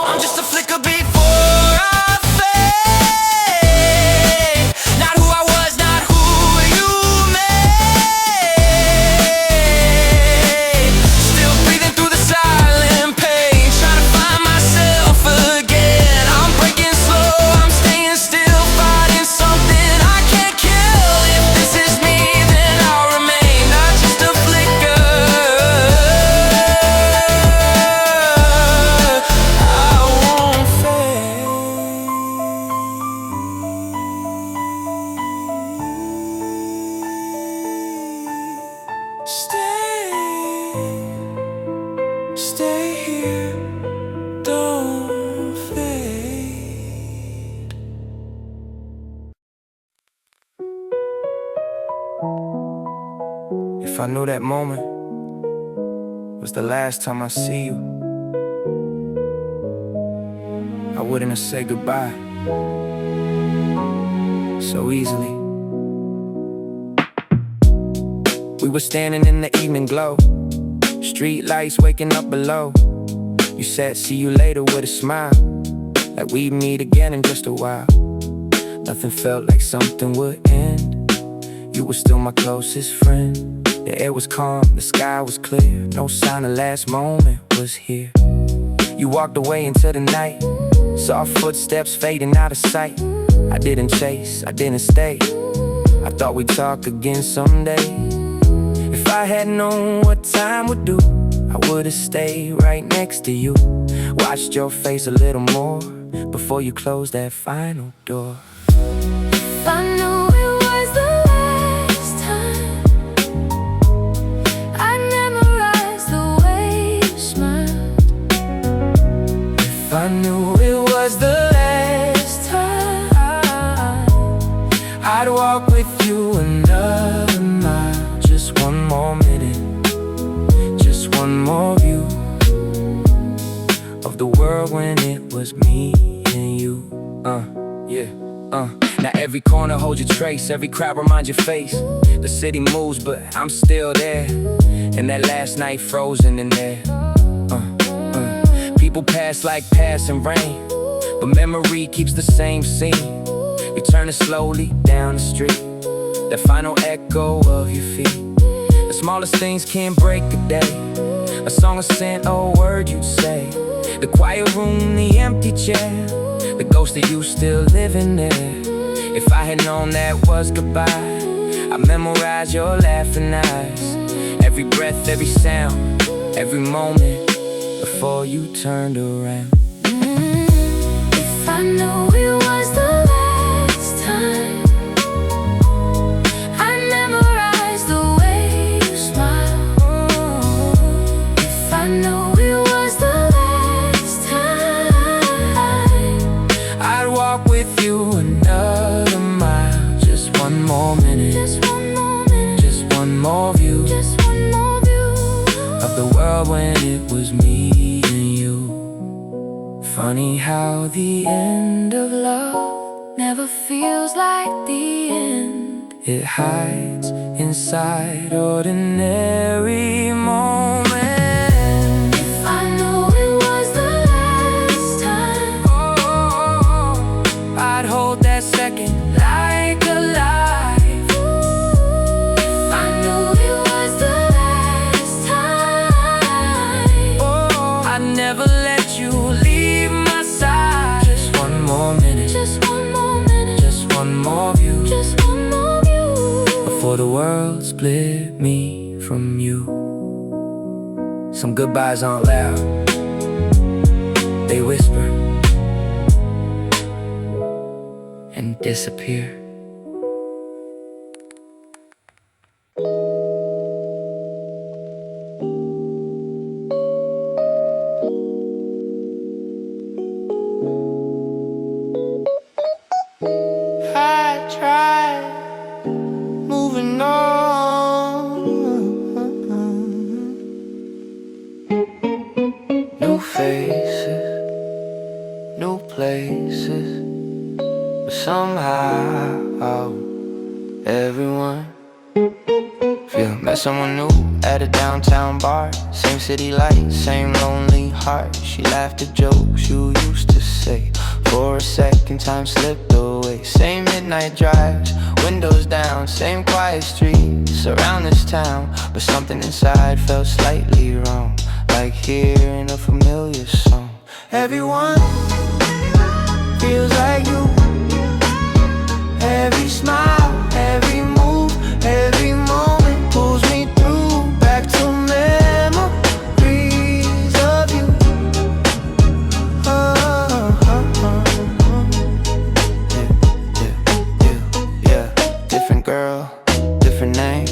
S1: I'm just a flicker before I fade. Not who I was, not who you made. Still breathing through the silent pain, trying to find myself again. I'm breaking slow, I'm staying still, fighting something I can't kill. If this is me, then I'll remain, not just a flicker. I won't fade. Stay here, don't fade. If I knew that moment was the last time I see you, I wouldn't have said goodbye so easily. We were standing in the evening glow, street lights waking up below. You said see you later with a smile, like we'd meet again in just a while. Nothing felt like something would end. You were still my closest friend. The air was calm, the sky was clear. No sign the last moment was here. You walked away into the night, saw footsteps fading out of sight. I didn't chase, I didn't stay. I thought we'd talk again someday. If I had known what time would do, I would've stayed right next to you. Watched your face a little more before you closed that final door.
S2: If I knew it was the last time, I never
S1: one more view of the world when it was me and you. Yeah. Now every corner holds your trace, every crowd reminds your face. The city moves, but I'm still there. And that last night frozen in there. People pass like passing rain, but memory keeps the same scene. You turn it slowly down the street, that final echo of your feet. The smallest things can break a day. A song, a scent, a word you'd say. The quiet room, the empty chair, the ghost of you still living there. If I had known that was goodbye, I'd memorize your laughing eyes. Every breath, every sound, every moment before you turned around.
S2: If I knew it was the last time, I'd memorize the way you smile. If I knew it was the last time,
S1: I'd walk with you another mile. Just one more minute,
S2: just one more minute,
S1: just one more view
S2: just one more view
S1: of the world when it was me and you. Funny how the end of love
S2: never feels like the end.
S1: it hides inside ordinary moments.
S2: If I knew it was the last time,
S1: I'd hold that second like alive.
S2: if I knew it was the last time,
S1: I'd never let you leave my side. Just one more minute,
S2: just one more minute,
S1: just one more view
S2: just one more view
S1: before the world split me from you. Some goodbyes aren't loud, they whisper and disappear. I tried moving on. New faces, new places, but somehow everyone met someone new at a downtown bar. Same city lights, same lonely heart. She laughed at jokes you used to say. For a second time slipped away. Same midnight drives, windows down, same quiet streets around this town. But something inside felt slightly wrong, like hearing a familiar song. Everyone feels like you. Every smile, every move, every moment pulls me through, back to memories of you. Yeah. Different girl, different name,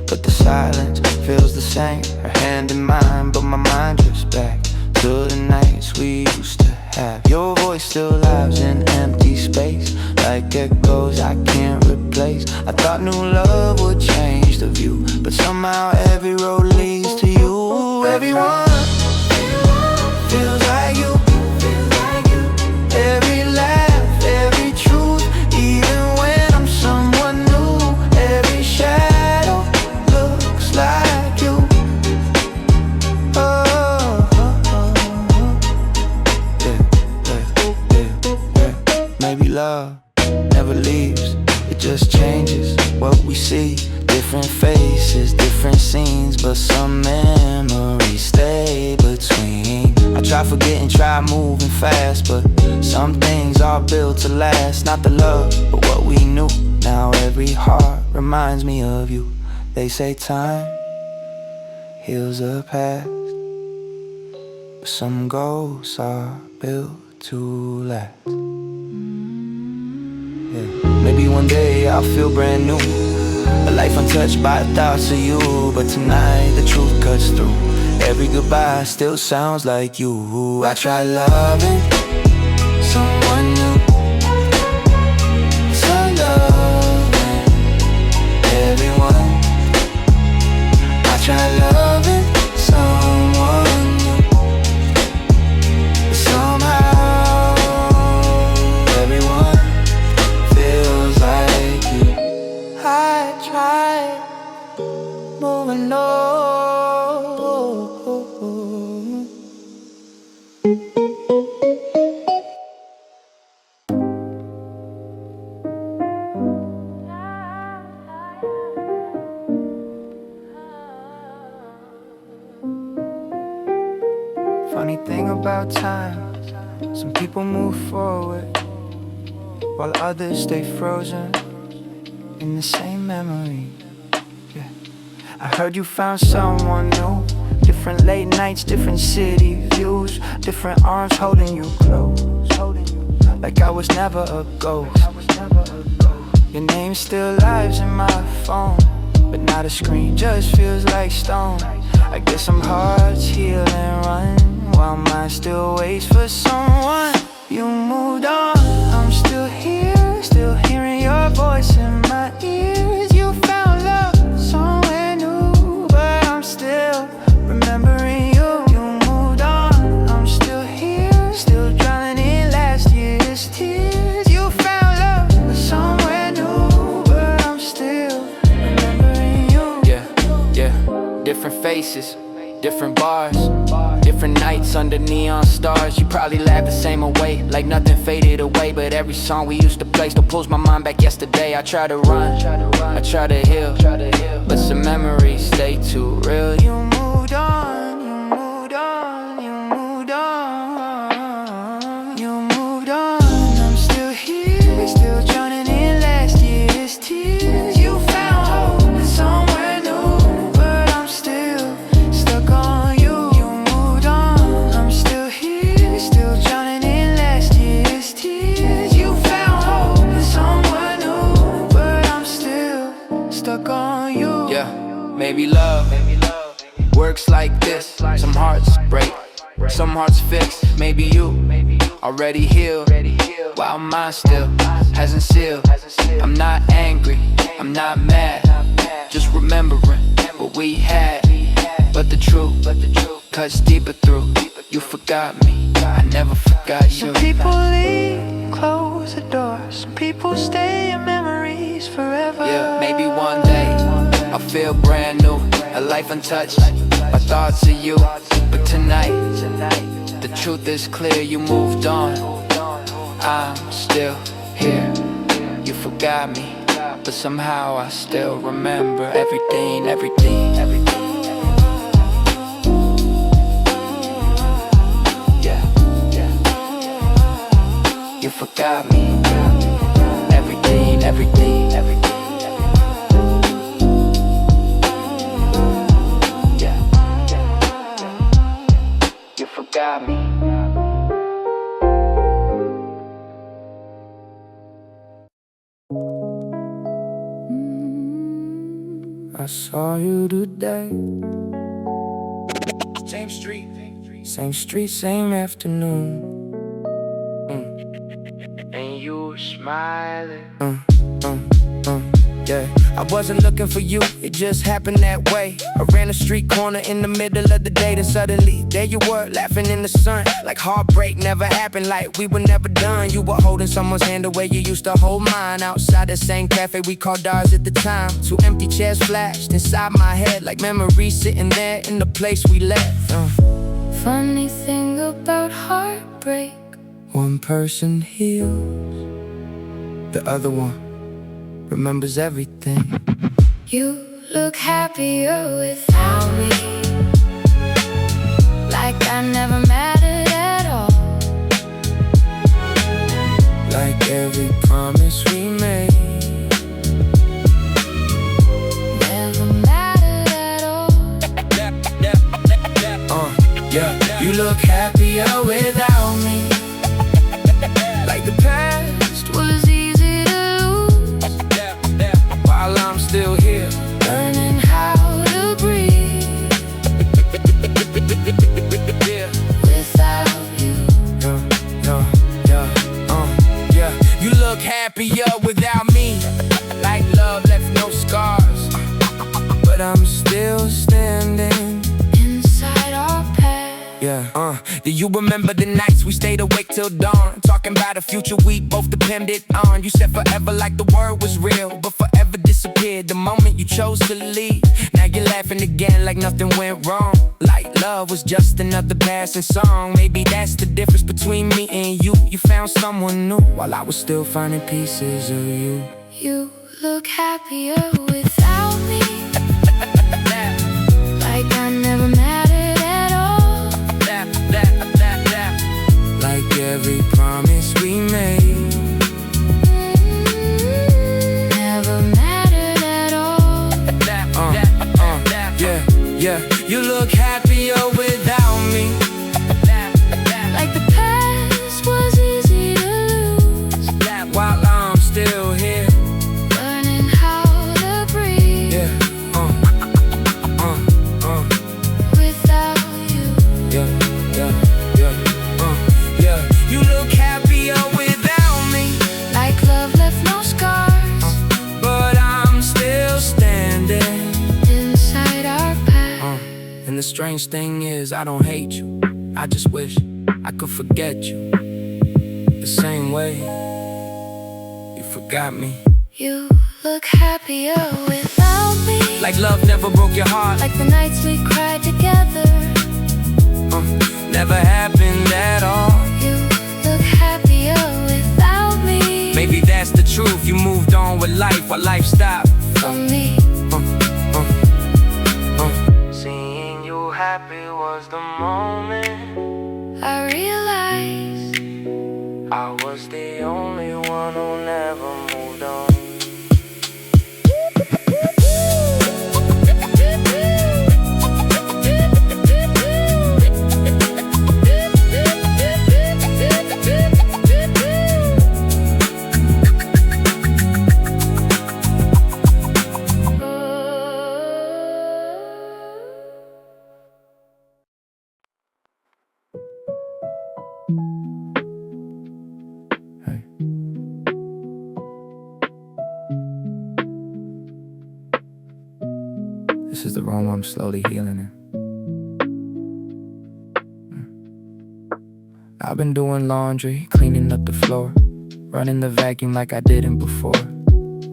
S1: but the silence feels the same. Her hand in mine, but my mind drifts back to the nights we used to have. Your voice still lives in empty space, like echoes I can't replace. I thought new love would change the view, but somehow every road leads to you. Everyone feels like you. Every laugh, every truth, even when I'm someone new. Every shadow looks like you. Maybe love never leaves, it just changes what we see. Different faces, different scenes, but some memories stay between. I try forgetting, try moving fast, but some things are built to last. Not the love, but what we knew. Now every heart reminds me of you. They say time heals the past, but some ghosts are built to last. Maybe one day I'll feel brand new, a life untouched by the thoughts of you. But tonight the truth cuts through. Every goodbye still sounds like you. I tried loving someone new, so loving everyone. I tried loving someone funny thing about time, some people move forward while others stay frozen in the same memory. Yeah. I heard you found someone new. Different late nights, different city views, different arms holding you close, like I was never a ghost. Your name still lives in my phone, but now the screen just feels like stone. I guess some hearts heal and run, while mine still waits for someone. You moved on, I'm still here, still hearing your voice in my ears. You found love somewhere new, but I'm still remembering you. You moved on, I'm still here, still drowning in last year's tears. You found love somewhere new, but I'm still remembering you. Yeah, different faces, different bars, different nights under neon stars. You probably laughed the same away, like nothing faded away. But every song we used to play still pulls my mind back yesterday. I try to run, I try to heal, but some memories stay too real. You moved on, you moved on, you moved on, you moved on. I'm still here, still drowning in last year's tears. You found hope somewhere new, but I'm still stuck on you. You moved on, I'm still here, still drowning in last year's tears. You found hope somewhere new, but I'm still stuck on you. Yeah, maybe love works like this. Some hearts break, some hearts fix. Maybe you already healed, while mine still hasn't sealed. I'm not angry, I'm not mad, just remembering what we had. But the truth cuts deeper through. You forgot me, I never forgot you. Some people leave, close the door. Some people stay in memories forever. Yeah, maybe one day I'll feel brand new, a life untouched by thoughts of you. But tonight, the truth is clear, you moved on. I'm still here, you forgot me, but somehow I still remember everything, everything, everything. Yeah, yeah. You forgot me, everything, everything, everything. Got me. I saw you today. Same street, same afternoon. And you were smiling. Yeah, I wasn't looking for you, it just happened that way. I ran a street corner in the middle of the day, then suddenly there you were, laughing in the sun, like heartbreak never happened, like we were never done. You were holding someone's hand the way you used to hold mine, outside the same cafe we called ours at the time. Two empty chairs flashed inside my head, like memories sitting there in the place we left.
S2: Funny thing about heartbreak,
S1: one person heals, the other one remembers everything.
S2: you look happier without me, like I never mattered at all.
S1: Like every promise we made
S2: never mattered at all.
S1: Yeah, you look happier without me, like the past
S2: Was easy to lose,
S1: while I'm still here.
S2: learning how to breathe
S1: Yeah,
S2: without you.
S1: yeah. You look happier without me, like love left no scars, but I'm still standing
S2: Inside our past,
S1: Yeah, do you remember the nights we stayed awake till dawn, talking about a future we both depended on? You said forever like the word was real, but forever disappeared the moment you chose to leave. Now you're laughing again like nothing went wrong, like love was just another passing song. Maybe that's the difference between me and you. You found someone new while I was still finding pieces of you.
S2: you look happier without me, like I never mattered at all.
S1: Yeah, you look happier without me.
S2: Like the past was easy to lose,
S1: While I'm still here.
S2: learning how to breathe.
S1: Yeah,
S2: Without you.
S1: Yeah, you look happier without me.
S2: Like love left no scars
S1: But I'm still standing.
S2: inside our past.
S1: And the strange thing is, I don't hate you. I just wish I could forget you the same way you forgot me.
S2: You look happier without me.
S1: Like love never broke your heart.
S2: Like the nights we cried together.
S1: Never happened at all.
S2: You look happier without me.
S1: Maybe that's the truth. You moved on with life while life stopped
S2: For me.
S1: Seeing you happy was the moment
S2: I realized
S1: I was the only one who never moved on. This is the room I'm slowly healing in. I've been doing laundry, cleaning up the floor, running the vacuum like I didn't before.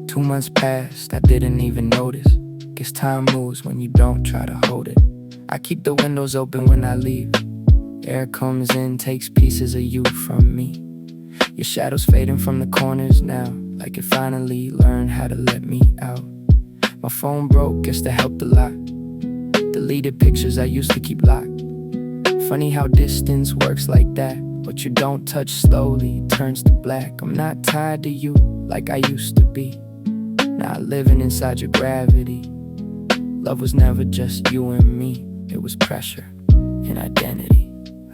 S1: 2 months passed, I didn't even notice. Guess time moves when you don't try to hold it. I keep the windows open when I leave. Air comes in, takes pieces of you from me. Your shadow's fading from the corners now, like it finally learned how to let me out. My phone broke, guess that helped a lot. Deleted pictures I used to keep locked. Funny how distance works like that. What you don't touch slowly turns to black. I'm not tied to you like I used to be. Not living inside your gravity. Love was never just you and me. It was pressure and identity.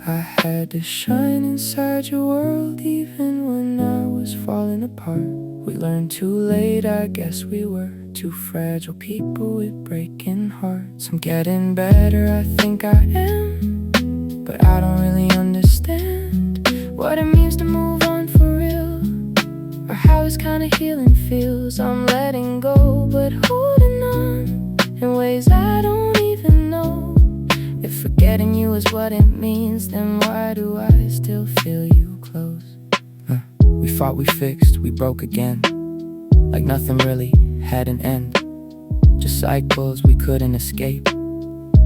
S1: I had to shine inside your world even when I was falling apart. We learned too late, I guess we were two fragile people with breaking hearts. I'm getting better, I think I am, but I don't really understand what it means to move on for real, or how this kind of healing feels. I'm letting go, but holding on in ways I don't even know. If forgetting you is what it means, then why do I still feel you close? We fought, we fixed, we broke again, like nothing really had an end. Just cycles we couldn't escape,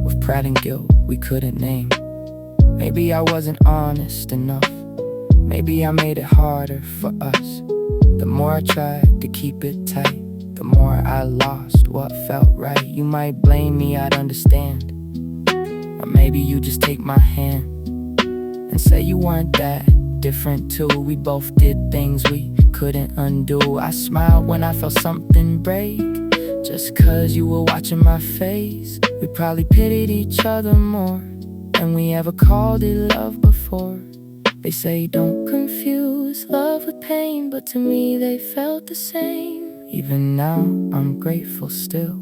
S1: with pride and guilt we couldn't name. Maybe I wasn't honest enough. Maybe I made it harder for us. The more I tried to keep it tight, the more I lost what felt right. You might blame me, I'd understand. Or maybe you just take my hand and say you weren't that different too. We both did things we couldn't undo. I smiled when I felt something break, just cause you were watching my face. We probably pitied each other more than we ever called it love before. They say don't confuse love with pain, but to me they felt the same. Even now I'm grateful still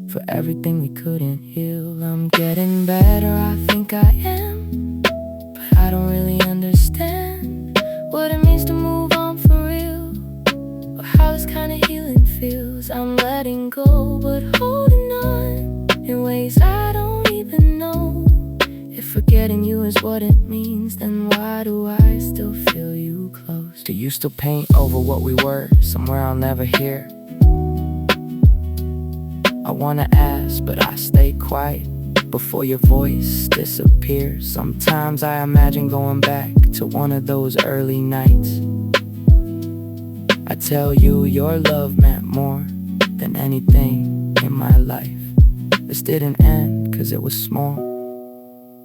S1: for everything we couldn't heal. I'm getting better, I think I am, but I don't really understand what it means to move on for real, or how this kind of healing feels. I'm letting go, but holding on in ways I don't even know. If forgetting you is what it means, then why do I still feel you close? Do you still paint over what we were, somewhere I'll never hear? I wanna ask, but I stay quiet before your voice disappears. Sometimes I imagine going back to one of those early nights. I tell you your love meant more than anything in my life. This didn't end cause it was small.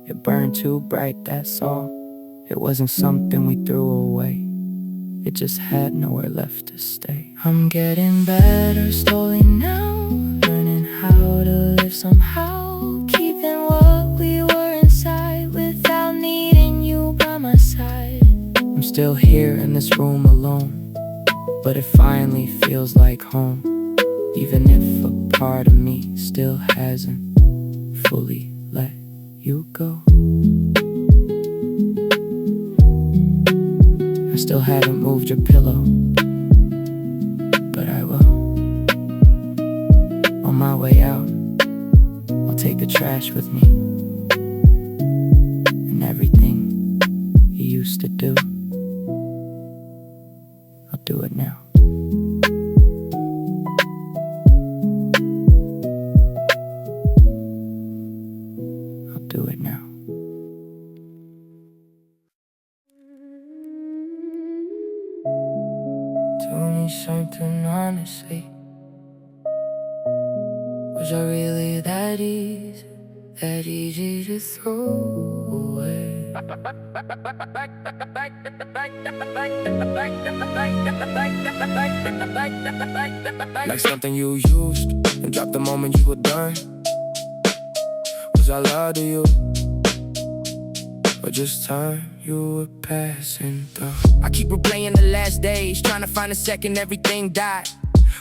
S1: It burned too bright, that's all. It wasn't something we threw away. It just had nowhere left to stay. I'm getting better slowly now, learning how to live somehow. still here in this room alone, but it finally feels like home, even if a part of me still hasn't fully let you go. I still haven't moved your pillow, but I will. On my way out, I'll take the trash with me, and everything you used to do, I'll do it now. I'll do it now. Tell me something honestly. Was I really that easy to throw away? Like something you used and dropped the moment you were done. Was I loud to you, or just time you were passing through? I keep replaying the last days, trying to find a second everything died.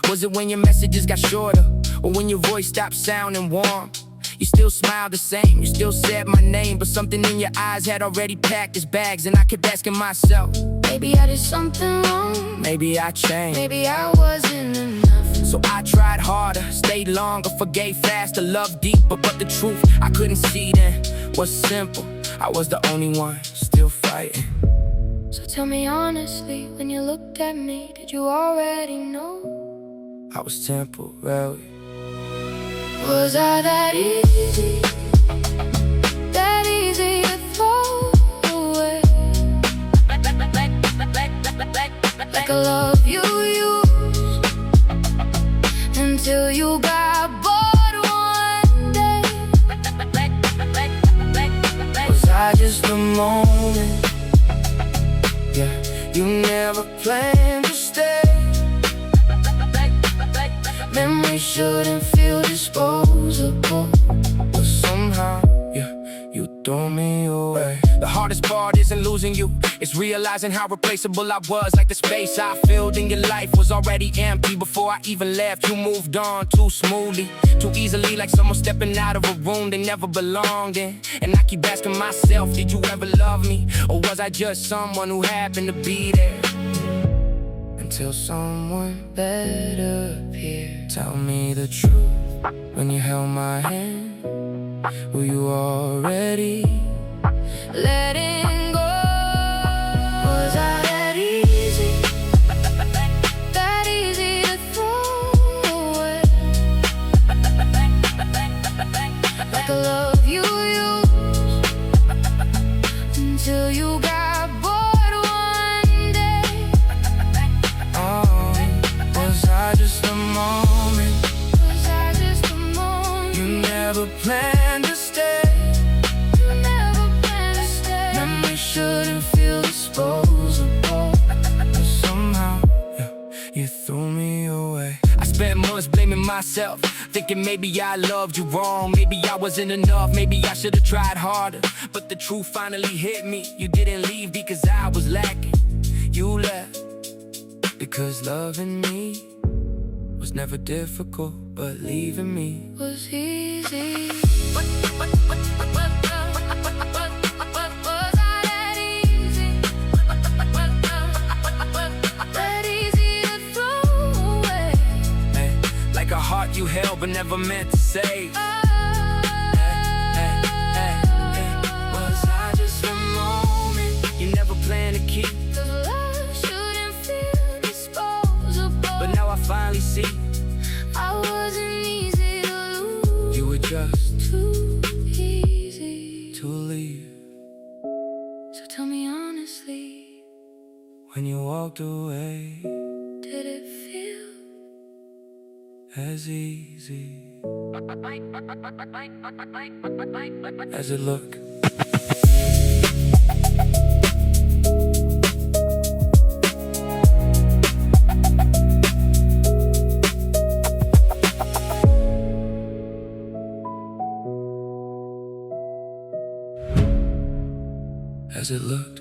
S1: Was it when your messages got shorter, or when your voice stopped sounding warm? You still smiled the same, you still said my name, but something in your eyes had already packed its bags. And I kept asking myself, maybe I did something wrong, maybe I changed, maybe I wasn't enough. So I tried harder, stayed longer, forgave faster, loved deeper. But the truth I couldn't see then was simple: I was the only one still fighting. So tell me honestly, when you looked at me, did you already know I was temporary? Was I that easy to throw away? Like a love you used until you got bored one day. Was I just a moment? Yeah, you never planned to stay. Memories shouldn't feel disposable, but somehow, yeah, you throw me away. The hardest part isn't losing you, it's realizing how replaceable I was. Like the space I filled in your life was already empty before I even left. You moved on too smoothly, too easily, like someone stepping out of a room they never belonged in. And I keep asking myself, did you ever love me, or was I just someone who happened to be there? Until someone better appeared. Tell me the truth, when you held my hand, were you already letting go? Was I that easy to throw away? Like a love you used until you got bored one day. Was I just a moment? Was I just a moment? You never planned to stay. You never planned to stay. Memories shouldn't feel disposable, but somehow, yeah, you threw me away. I spent months blaming myself, thinking maybe I loved you wrong, maybe I wasn't enough, maybe I should've tried harder. But the truth finally hit me: you didn't leave because I was lacking. You left because loving me was never difficult, but leaving me was easy. Was I that easy? That easy to throw away? Hey, like a heart you held but never meant to save. Was I just a moment you never planned to keep? But now I finally see I wasn't easy to lose. You were just too easy to leave. So tell me honestly, when you walked away, did it feel as easy as it looked? As it looked.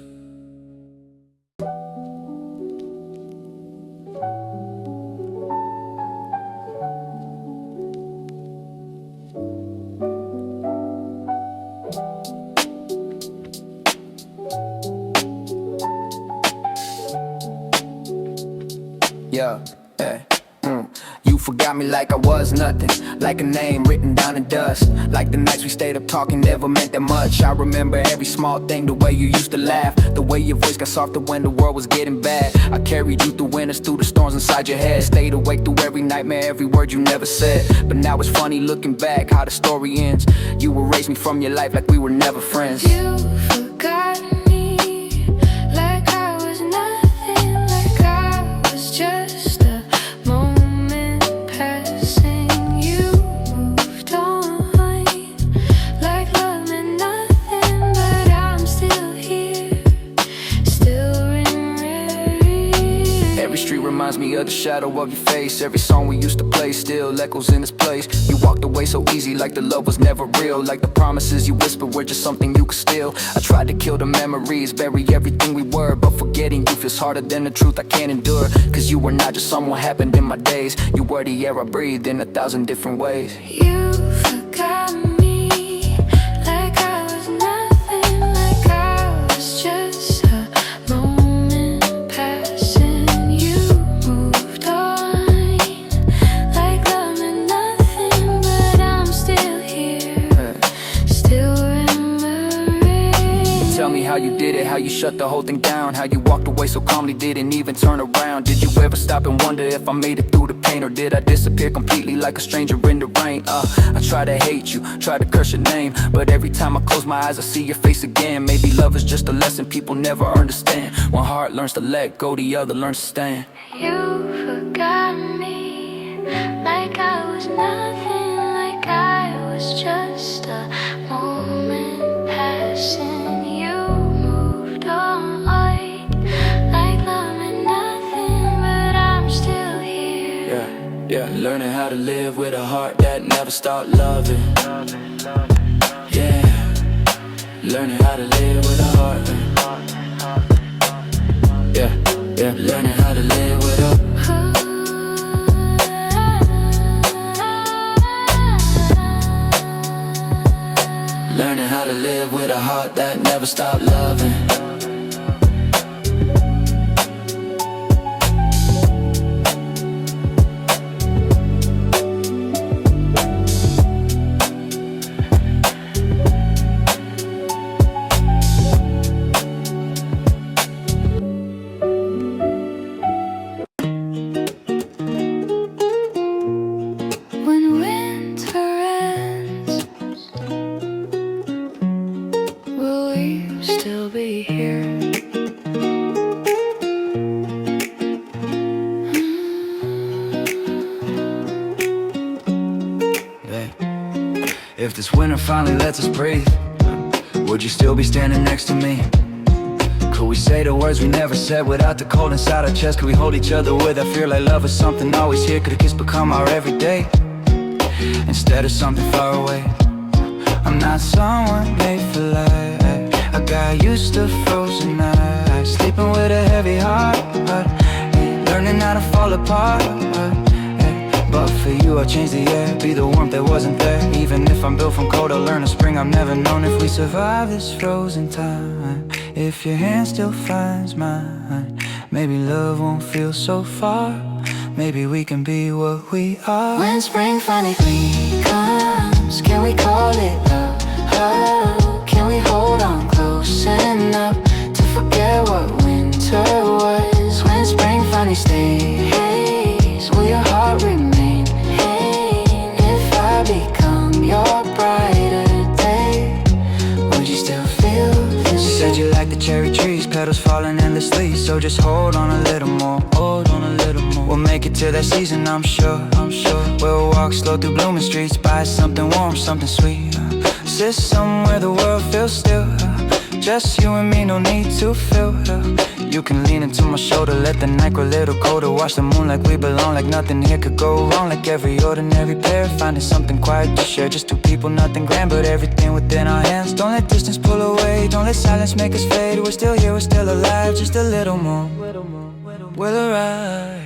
S1: Yeah, yeah. You forgot me like I was nothing, like a name written down in dust. Like the nights we stayed up talking never meant that much. I remember every small thing, the way you used to laugh, the way your voice got softer when the world was getting bad. I carried you through winters, through the storms inside your head. Stayed awake through every nightmare, every word you never said. But now it's funny looking back how the story ends. You erased me from your life like we were never friends.
S2: You forgot me like I was nothing, like I was just a moment passing. You moved on like love meant nothing, but I'm still here, still remembering.
S1: Every street reminds me of the shadow of your face. Every song we used to play still echoes in its place. You walked away so easy, like the love was never real. Like the promises you whispered were just something you could steal. I tried to kill the memories, bury everything we were, but forgetting you feels harder than the truth I can't endure. Cause you were not just someone happened in my days. You were the air I breathed in 1,000 different ways.
S2: You forgot me like I was nothing, like I was just a moment passing. You moved on like love meant nothing, but I'm still here, still remembering.
S1: Tell me how you did it, how you shut the whole thing down, how you walked away so calmly, didn't even turn around. Did you ever stop and wonder if I made it through the pain, or did I disappear completely like a stranger in the rain? I try to hate you, try to curse your name, but every time I close my eyes I see your face again. Maybe love is just a lesson people never understand. One heart learns to let go, the other learns to stand.
S2: You forgot me like I was nothing, like I was just a moment passing. You moved on like love meant nothing, but I'm still here.
S1: Yeah, learning how to live with a heart that never stopped loving. Yeah, learning how to live with a heart. Yeah, learning how to live with a learning how to live with a heart that never stopped loving.
S2: When winter ends, will we still be here?
S1: If this winter finally lets us breathe, would you still be standing next to me? Could we say the words we never said without the cold inside our chest? Could we hold each other with that fear like love is something always here? Could a kiss become our everyday instead of something far away? I'm not someone made for life. I got used to frozen nights, sleeping with a heavy heart, learning how to fall apart. But for you I'll change the air, be the warmth that wasn't there. Even if I'm built from cold, I'll learn a spring I've never known. If we survive this frozen time, if your hand still finds mine, maybe love won't feel so far. Maybe we can be what we are.
S2: When spring finally comes, can we call it love? Can we hold on close enough to forget what winter was? When spring finally stays, will your heart remain? If I become your brighter day, would you still feel this?
S1: You said you like the cherry trees, petals falling endlessly. So just hold on a little more, hold on a little more. We'll make it to that season, I'm sure. We'll walk slow through blooming streets, buy something warm, something sweet. Sit somewhere the world feels still, just you and me, no need to feel. You can lean into my shoulder, let the night grow a little colder. Watch the moon like we belong, like nothing here could go wrong. Like every ordinary pair, finding something quiet to share. Just two people, nothing grand, but everything within our hands. Don't let distance pull away, don't let silence make us fade. We're still here, we're still alive, just a little more. We'll arrive.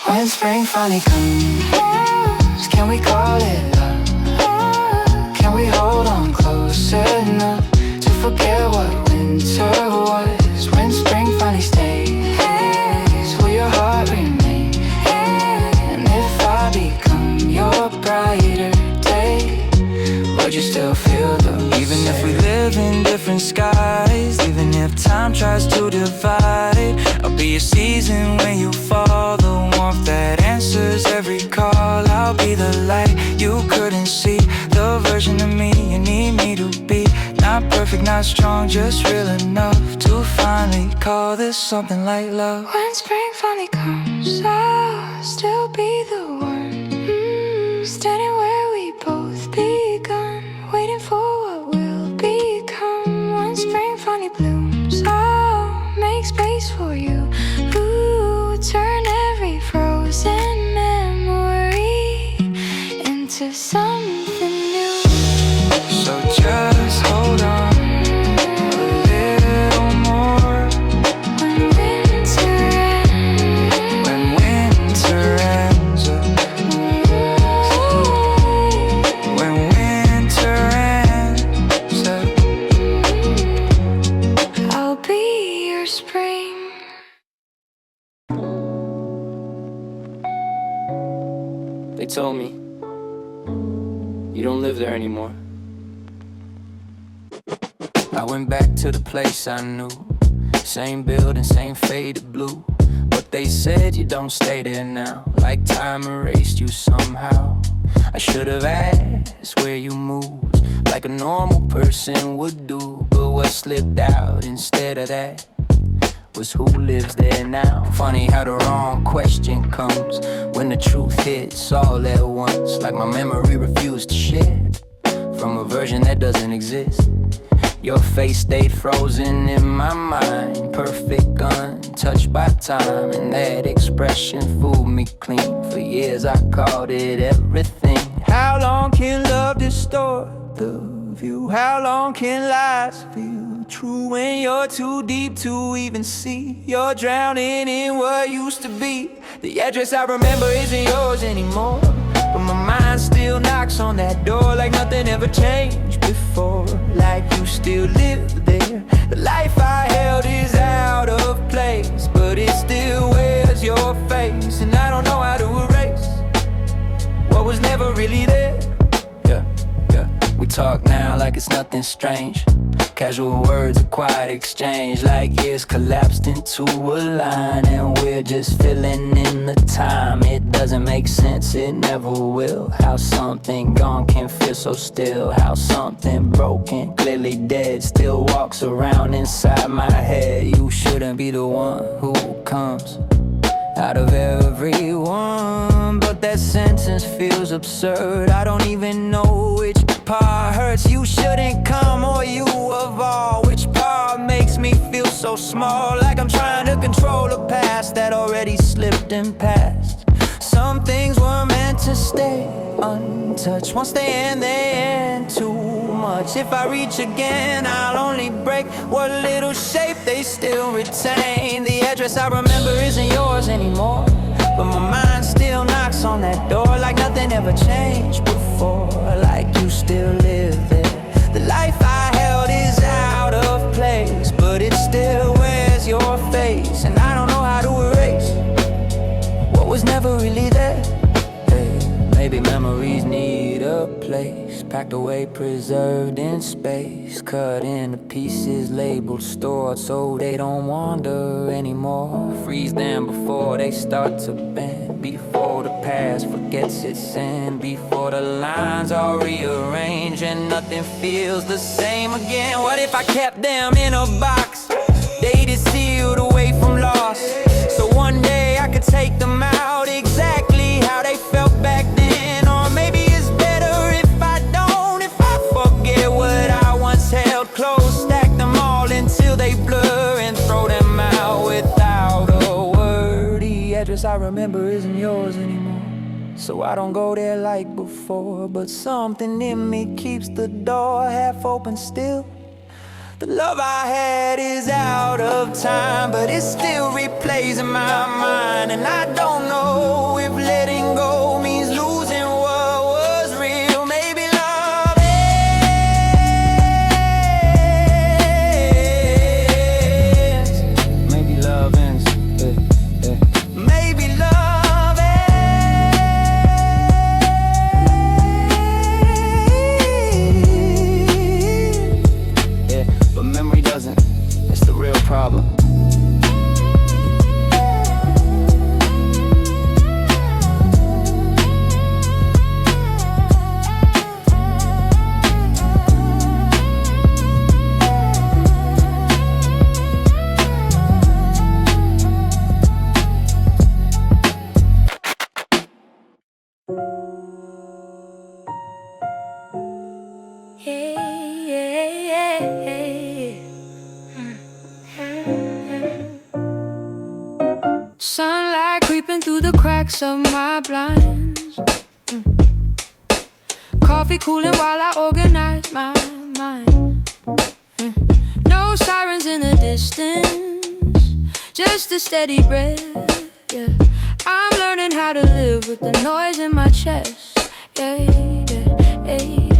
S2: When spring finally comes, can we call it love? Can we hold on close enough to forget what winter was? When spring finally stays, will your heart
S1: you still feel love? Even if we live in different skies, even if time tries to divide, I'll be a season when you fall, the warmth that answers every call. I'll be the light you couldn't see, the version of me you need me to be. Not perfect, not strong, just real enough to finally call this something like love.
S2: When spring finally comes, I'll still be the one, standing where we both begun, waiting for what will become. When spring finally blooms, I'll make space for you. Ooh, turn every frozen memory into something new.
S1: So just hold on a little more.
S2: When winter ends,
S1: When winter ends, when winter ends,
S2: I'll be your spring.
S1: They told me you don't live there anymore. I went back to the place I knew, same building, same faded blue. But they said you don't stay there now, like time erased you somehow. I should have asked where you moved, like a normal person would do. But what slipped out instead of that was who lives there now. Funny how the wrong question comes when the truth hits all at once, like my memory refused to shed from a version that doesn't exist. Your face stayed frozen in my mind, perfect, untouched by time. And that expression fooled me clean. For years I called it everything. How long can love distort the view? How long can lies feel true when you're too deep to even see? You're drowning in what used to be. The address I remember isn't yours anymore, but my mind still knocks on that door like nothing ever changed before. Like you still live there. The life I held is out of place, but it still wears your face. And I don't know how to erase what was never really there. Yeah, yeah. We talk now like it's nothing strange. Casual words, a quiet exchange, like years collapsed into a line, and we're just filling in the time. It doesn't make sense, it never will. How something gone can feel so still. How something broken, clearly dead, still walks around inside my head. You shouldn't be the one who comes out of everyone, but that sentence feels absurd. I don't even know which part hurts. You shouldn't come or you of all. Which part makes me feel so small, like I'm trying to control a past that already slipped and passed. Some things were meant to stay untouched. Once they end too much. If I reach again, I'll only break what little shape they still retain. The address I remember isn't yours anymore, but my mind still knocks on that door like nothing ever changed before. Like you still live there. The life I held is out of place, but it still wears your face. And I don't know how to erase what was never really there. Hey, maybe memories need a place, packed away, preserved in space, cut into pieces, labeled, stored, so they don't wander anymore. Freeze them before they start to bend, before the past forgets its end, before the lines are rearranged and nothing feels the same again. What if I kept them in a box, dated, sealed away from loss, so one day I could take them out exactly how they felt back then? Or maybe it's better if I don't, if I forget what I once held close, stack them all until they blur and throw them out without a word. The address I remember isn't yours anymore, so I don't go there like before. But something in me keeps the door half open still. The love I had is out of time, but it still replays in my mind. And I don't know if letting go means losing what was real. Maybe love ends. Maybe love ends. Maybe love ends. backs of my blinds. Coffee cooling while I organize my mind. No sirens in the distance, just a steady breath, yeah. I'm learning how to live with the noise in my chest, yeah, yeah, yeah.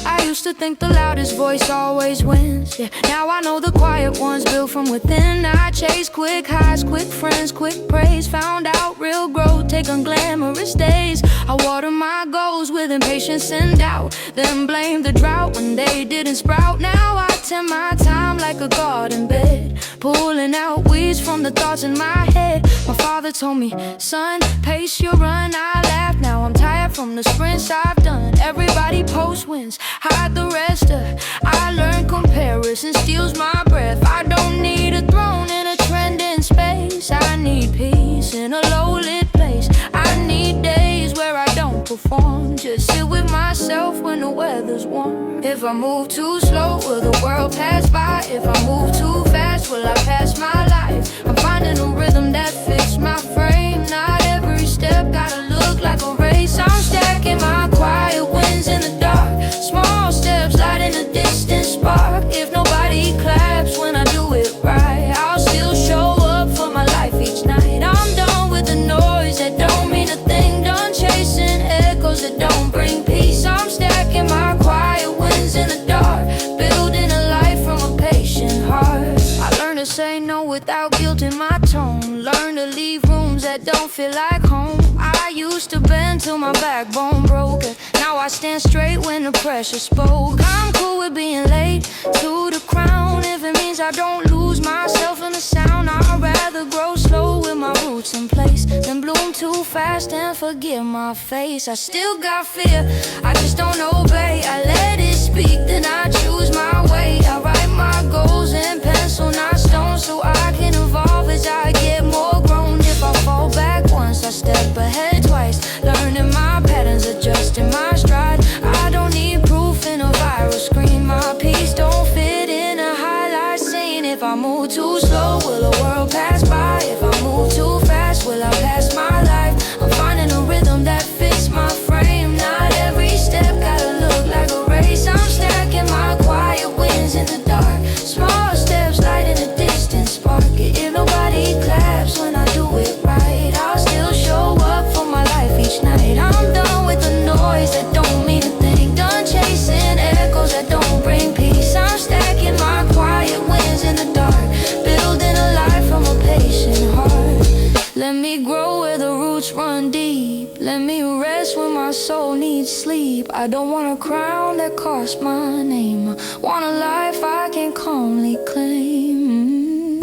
S1: I used to think the loudest voice always wins, yeah. Now I know the quiet ones built from within. I chase quick highs, quick friends, quick praise. Found out real growth take unglamorous days. I water my goals with impatience and doubt, then blame the drought when they didn't sprout. Now I tend my time like a garden bed, pulling out weeds from the thoughts in my head. My father told me, son, pace your run. I laughed, now I'm tired from the sprints I've done. Everybody posts wins, hide the rest of. I learned comparison steals my breath. I don't need a throne in a trending space. I need peace in a low-lit place. I need days where I don't perform, just sit with myself when the weather's warm. If I move too slow, will the world pass by? If I move too fast, will I pass my life? I'm finding a rhythm that fits my frame. Not every step gotta look like a race. I'm stacking my quiet wins in the dark. Small steps lighting a distant spark. If nobody claps when I do it right, I'll still show up for my life each night. I'm done with the noise that don't mean a thing. Done chasing echoes that don't bring peace. I'm stacking my quiet wins in the dark, building a life from a patient heart. I learned to say no without guilt in my tone. Learn to leave rooms that don't feel like home. I used to bend till my backbone broke, now I stand straight when the pressure spoke. I'm cool with being late to the crown, if it means I don't lose myself in the sound. I'd rather grow slow with my roots in place than bloom too fast and forget my face. I still got fear, I just don't obey. I let it speak, then I choose my way. I write my goals in pencil, not stone, so I can evolve as I get more grown. If I fall back once, I step ahead twice, learning my patterns, adjusting my stride. I don't need proof in a viral screen. My piece don't fit in a highlight scene. If I move too slow, will the world pass by? If I move too fast, will I pass my life? I'm finding a rhythm that fits my frame. Not every step gotta look like a race. I'm stacking my quiet wins in the dark. Small steps lighting a distant spark. If nobody claps when I do it right, I'll still show up for my life each night. I'm done with the noise that don't mean a thing. Done chasing echoes that don't bring peace. I'm stacking my quiet wins in the dark, building a life from a patient heart. Let me grow where the roots run deep. Let me rest when my soul needs sleep. I don't want a crown that costs my name. I want a life I can calmly claim.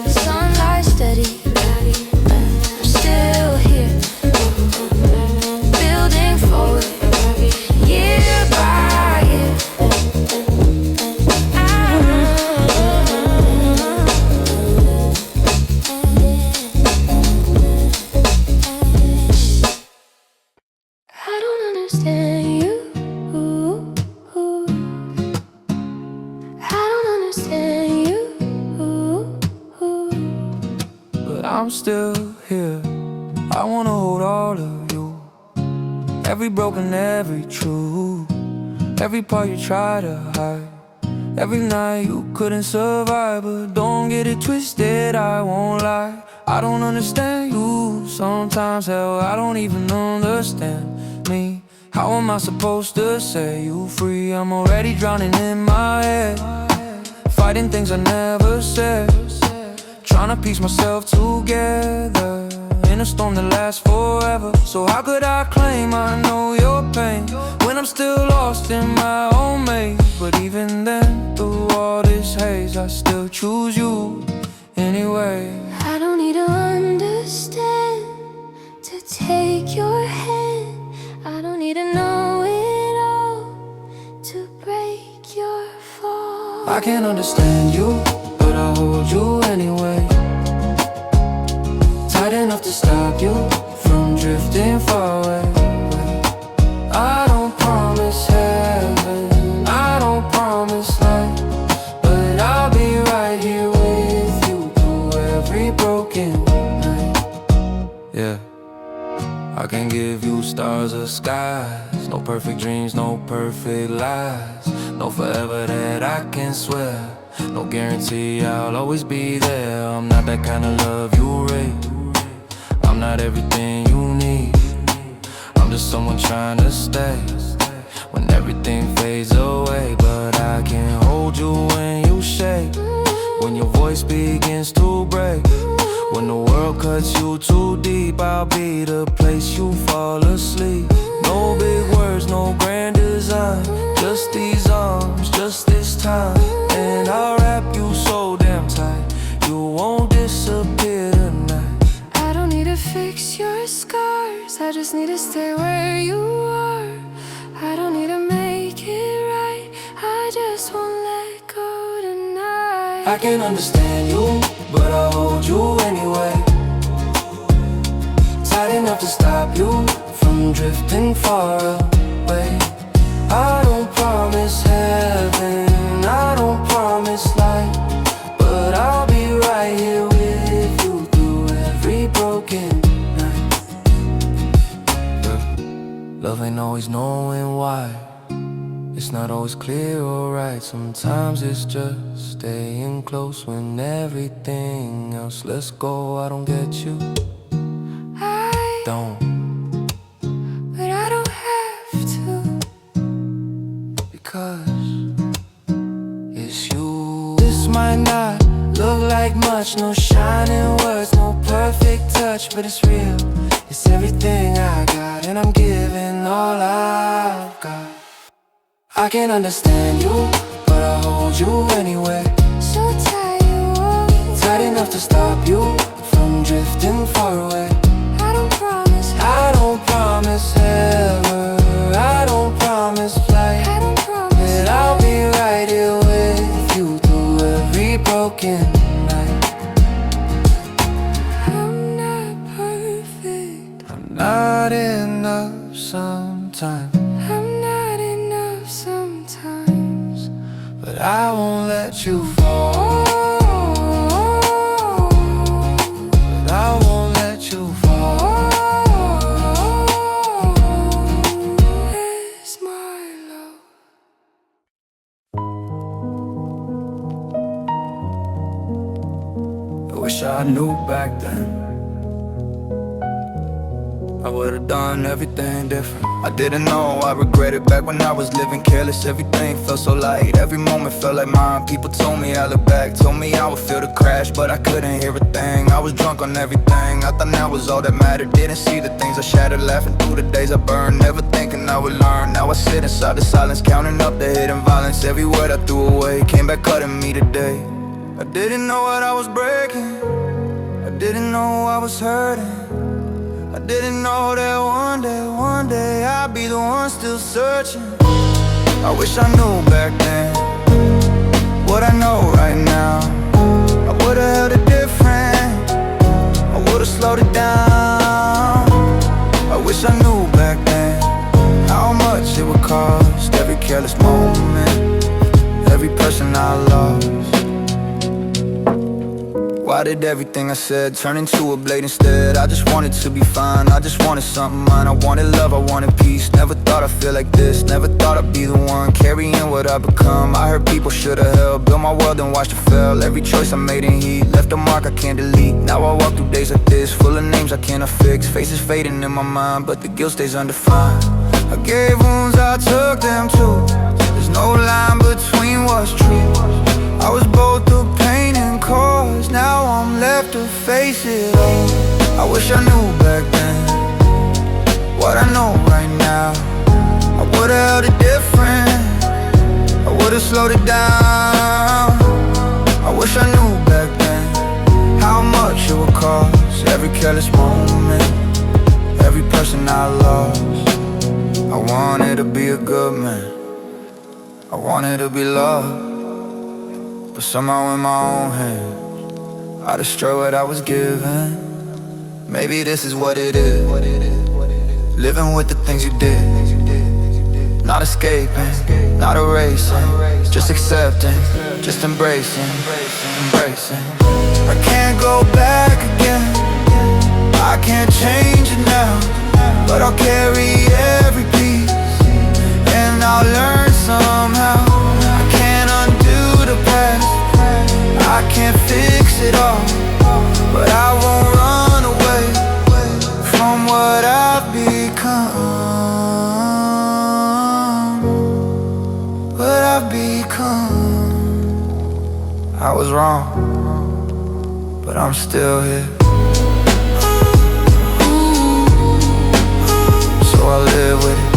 S1: Sunlight steady, I'm still here, building forward, year by year. I don't understand you. I don't understand you. But I'm still here. I wanna hold all of you. Every broken, every true. Every part you try to hide. Every night you couldn't survive. But don't get it twisted, I won't lie. I don't understand you. Sometimes, hell, I don't even understand me. How am I supposed to set you free? I'm already drowning in my head, fighting things I never said, trying to piece myself together in a storm that lasts forever. So how could I claim I know your pain when I'm still lost in my own maze? But even then, through all this haze, I still choose you anyway.
S2: I don't need to understand to take your hand. I don't need to know it all to break your fall.
S1: I can't understand you, but I'll hold you anyway. Tight enough to stop you from drifting far away. I don't promise heaven, I don't promise light, but I'll be right here with you through every broken night. skies. No perfect dreams, no perfect lies. No forever that I can swear. No guarantee I'll always be there. I'm not that kind of love you rate. I'm not everything you need. I'm just someone trying to stay when everything fades away. But I can hold you when you shake, when your voice begins to break. When the world cuts you too deep, I'll be the place you fall asleep. No big words, no grand design, just these arms, just this time. And I'll wrap you so damn tight, you won't disappear tonight.
S2: I don't need to fix your scars, I just need to stay where you are. I don't need to make it right, I just won't let go tonight.
S1: I can understand you, but I'll hold you anyway. Tight enough to stop you from drifting far away. I don't promise heaven, I don't promise light, but I'll be right here with you through every broken night. Love ain't always knowing why, it's not always clear or right. Sometimes it's just staying close when everything else lets go. I don't get you,
S2: I
S1: don't,
S2: but I don't have to,
S1: because it's you. This might not look like much, no shining words, no perfect touch, but it's real. It's everything I got, and I'm giving all I've got. I can understand you, but I'll hold you anyway.
S2: so tight you won't.
S1: Tight enough to stop you from drifting far away.
S2: I don't promise,
S1: I don't promise ever, I don't promise flight,
S2: I don't promise
S1: but I'll be right here with you through every broken night.
S2: I'm not perfect,
S1: I'm not enough sometimes,
S2: I'm not enough sometimes,
S1: but I won't let you fall. But I won't let you fall.
S2: It's my love.
S1: I wish I knew back then, I would've done everything different.
S3: I didn't know, I regret it. Back when I was living careless, everything felt so light. Every moment felt like mine. People told me I look back, told me I would feel the crash, but I couldn't hear a thing. I was drunk on everything, I thought that was all that mattered. Didn't see the things I shattered, laughing through the days I burned, never thinking I would learn. Now I sit inside the silence, counting up the hidden violence. Every word I threw away came back cutting me today. I didn't know what I was breaking, I didn't know I was hurting. I didn't know that one day I'd be the one still searching. I wish I knew back then what I know right now. I would've held it different, I would've slowed it down. I wish I knew back then how much it would cost. Every careless moment, every person I lost. Why did everything I said turn into a blade instead? I just wanted to be fine, I just wanted something mine. I wanted love, I wanted peace. Never thought I'd feel like this, never thought I'd be the one carrying what I become. I heard people should've held, built my world and watched it fail. Every choice I made in heat left a mark I can't delete. Now I walk through days like this, full of names I cannot fix. Faces fading in my mind, but the guilt stays undefined. I gave wounds, I took them too. There's no line between what's true. I was both the pain and cause, now I'm left to face it all. I wish I knew back then what I know right now. I would've held it different, I would've slowed it down. I wish I knew back then how much it would cost. Every careless moment, every person I lost. I wanted to be a good man, I wanted to be loved, but somehow in my own hands I destroy what I was given. Maybe this is what it is, living with the things you did. Not escaping, not erasing, just accepting, just embracing, embracing. I can't go back again, I can't change it now. but I'll carry every piece, and I'll learn somehow. I can't undo the past, I can't fix it all, but I won't run away from what I've become. What I've become. I was wrong, but I'm still here. So I live with it,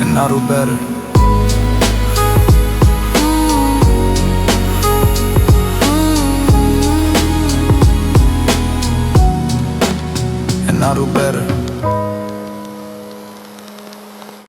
S3: and I'll do better. And I'll do better.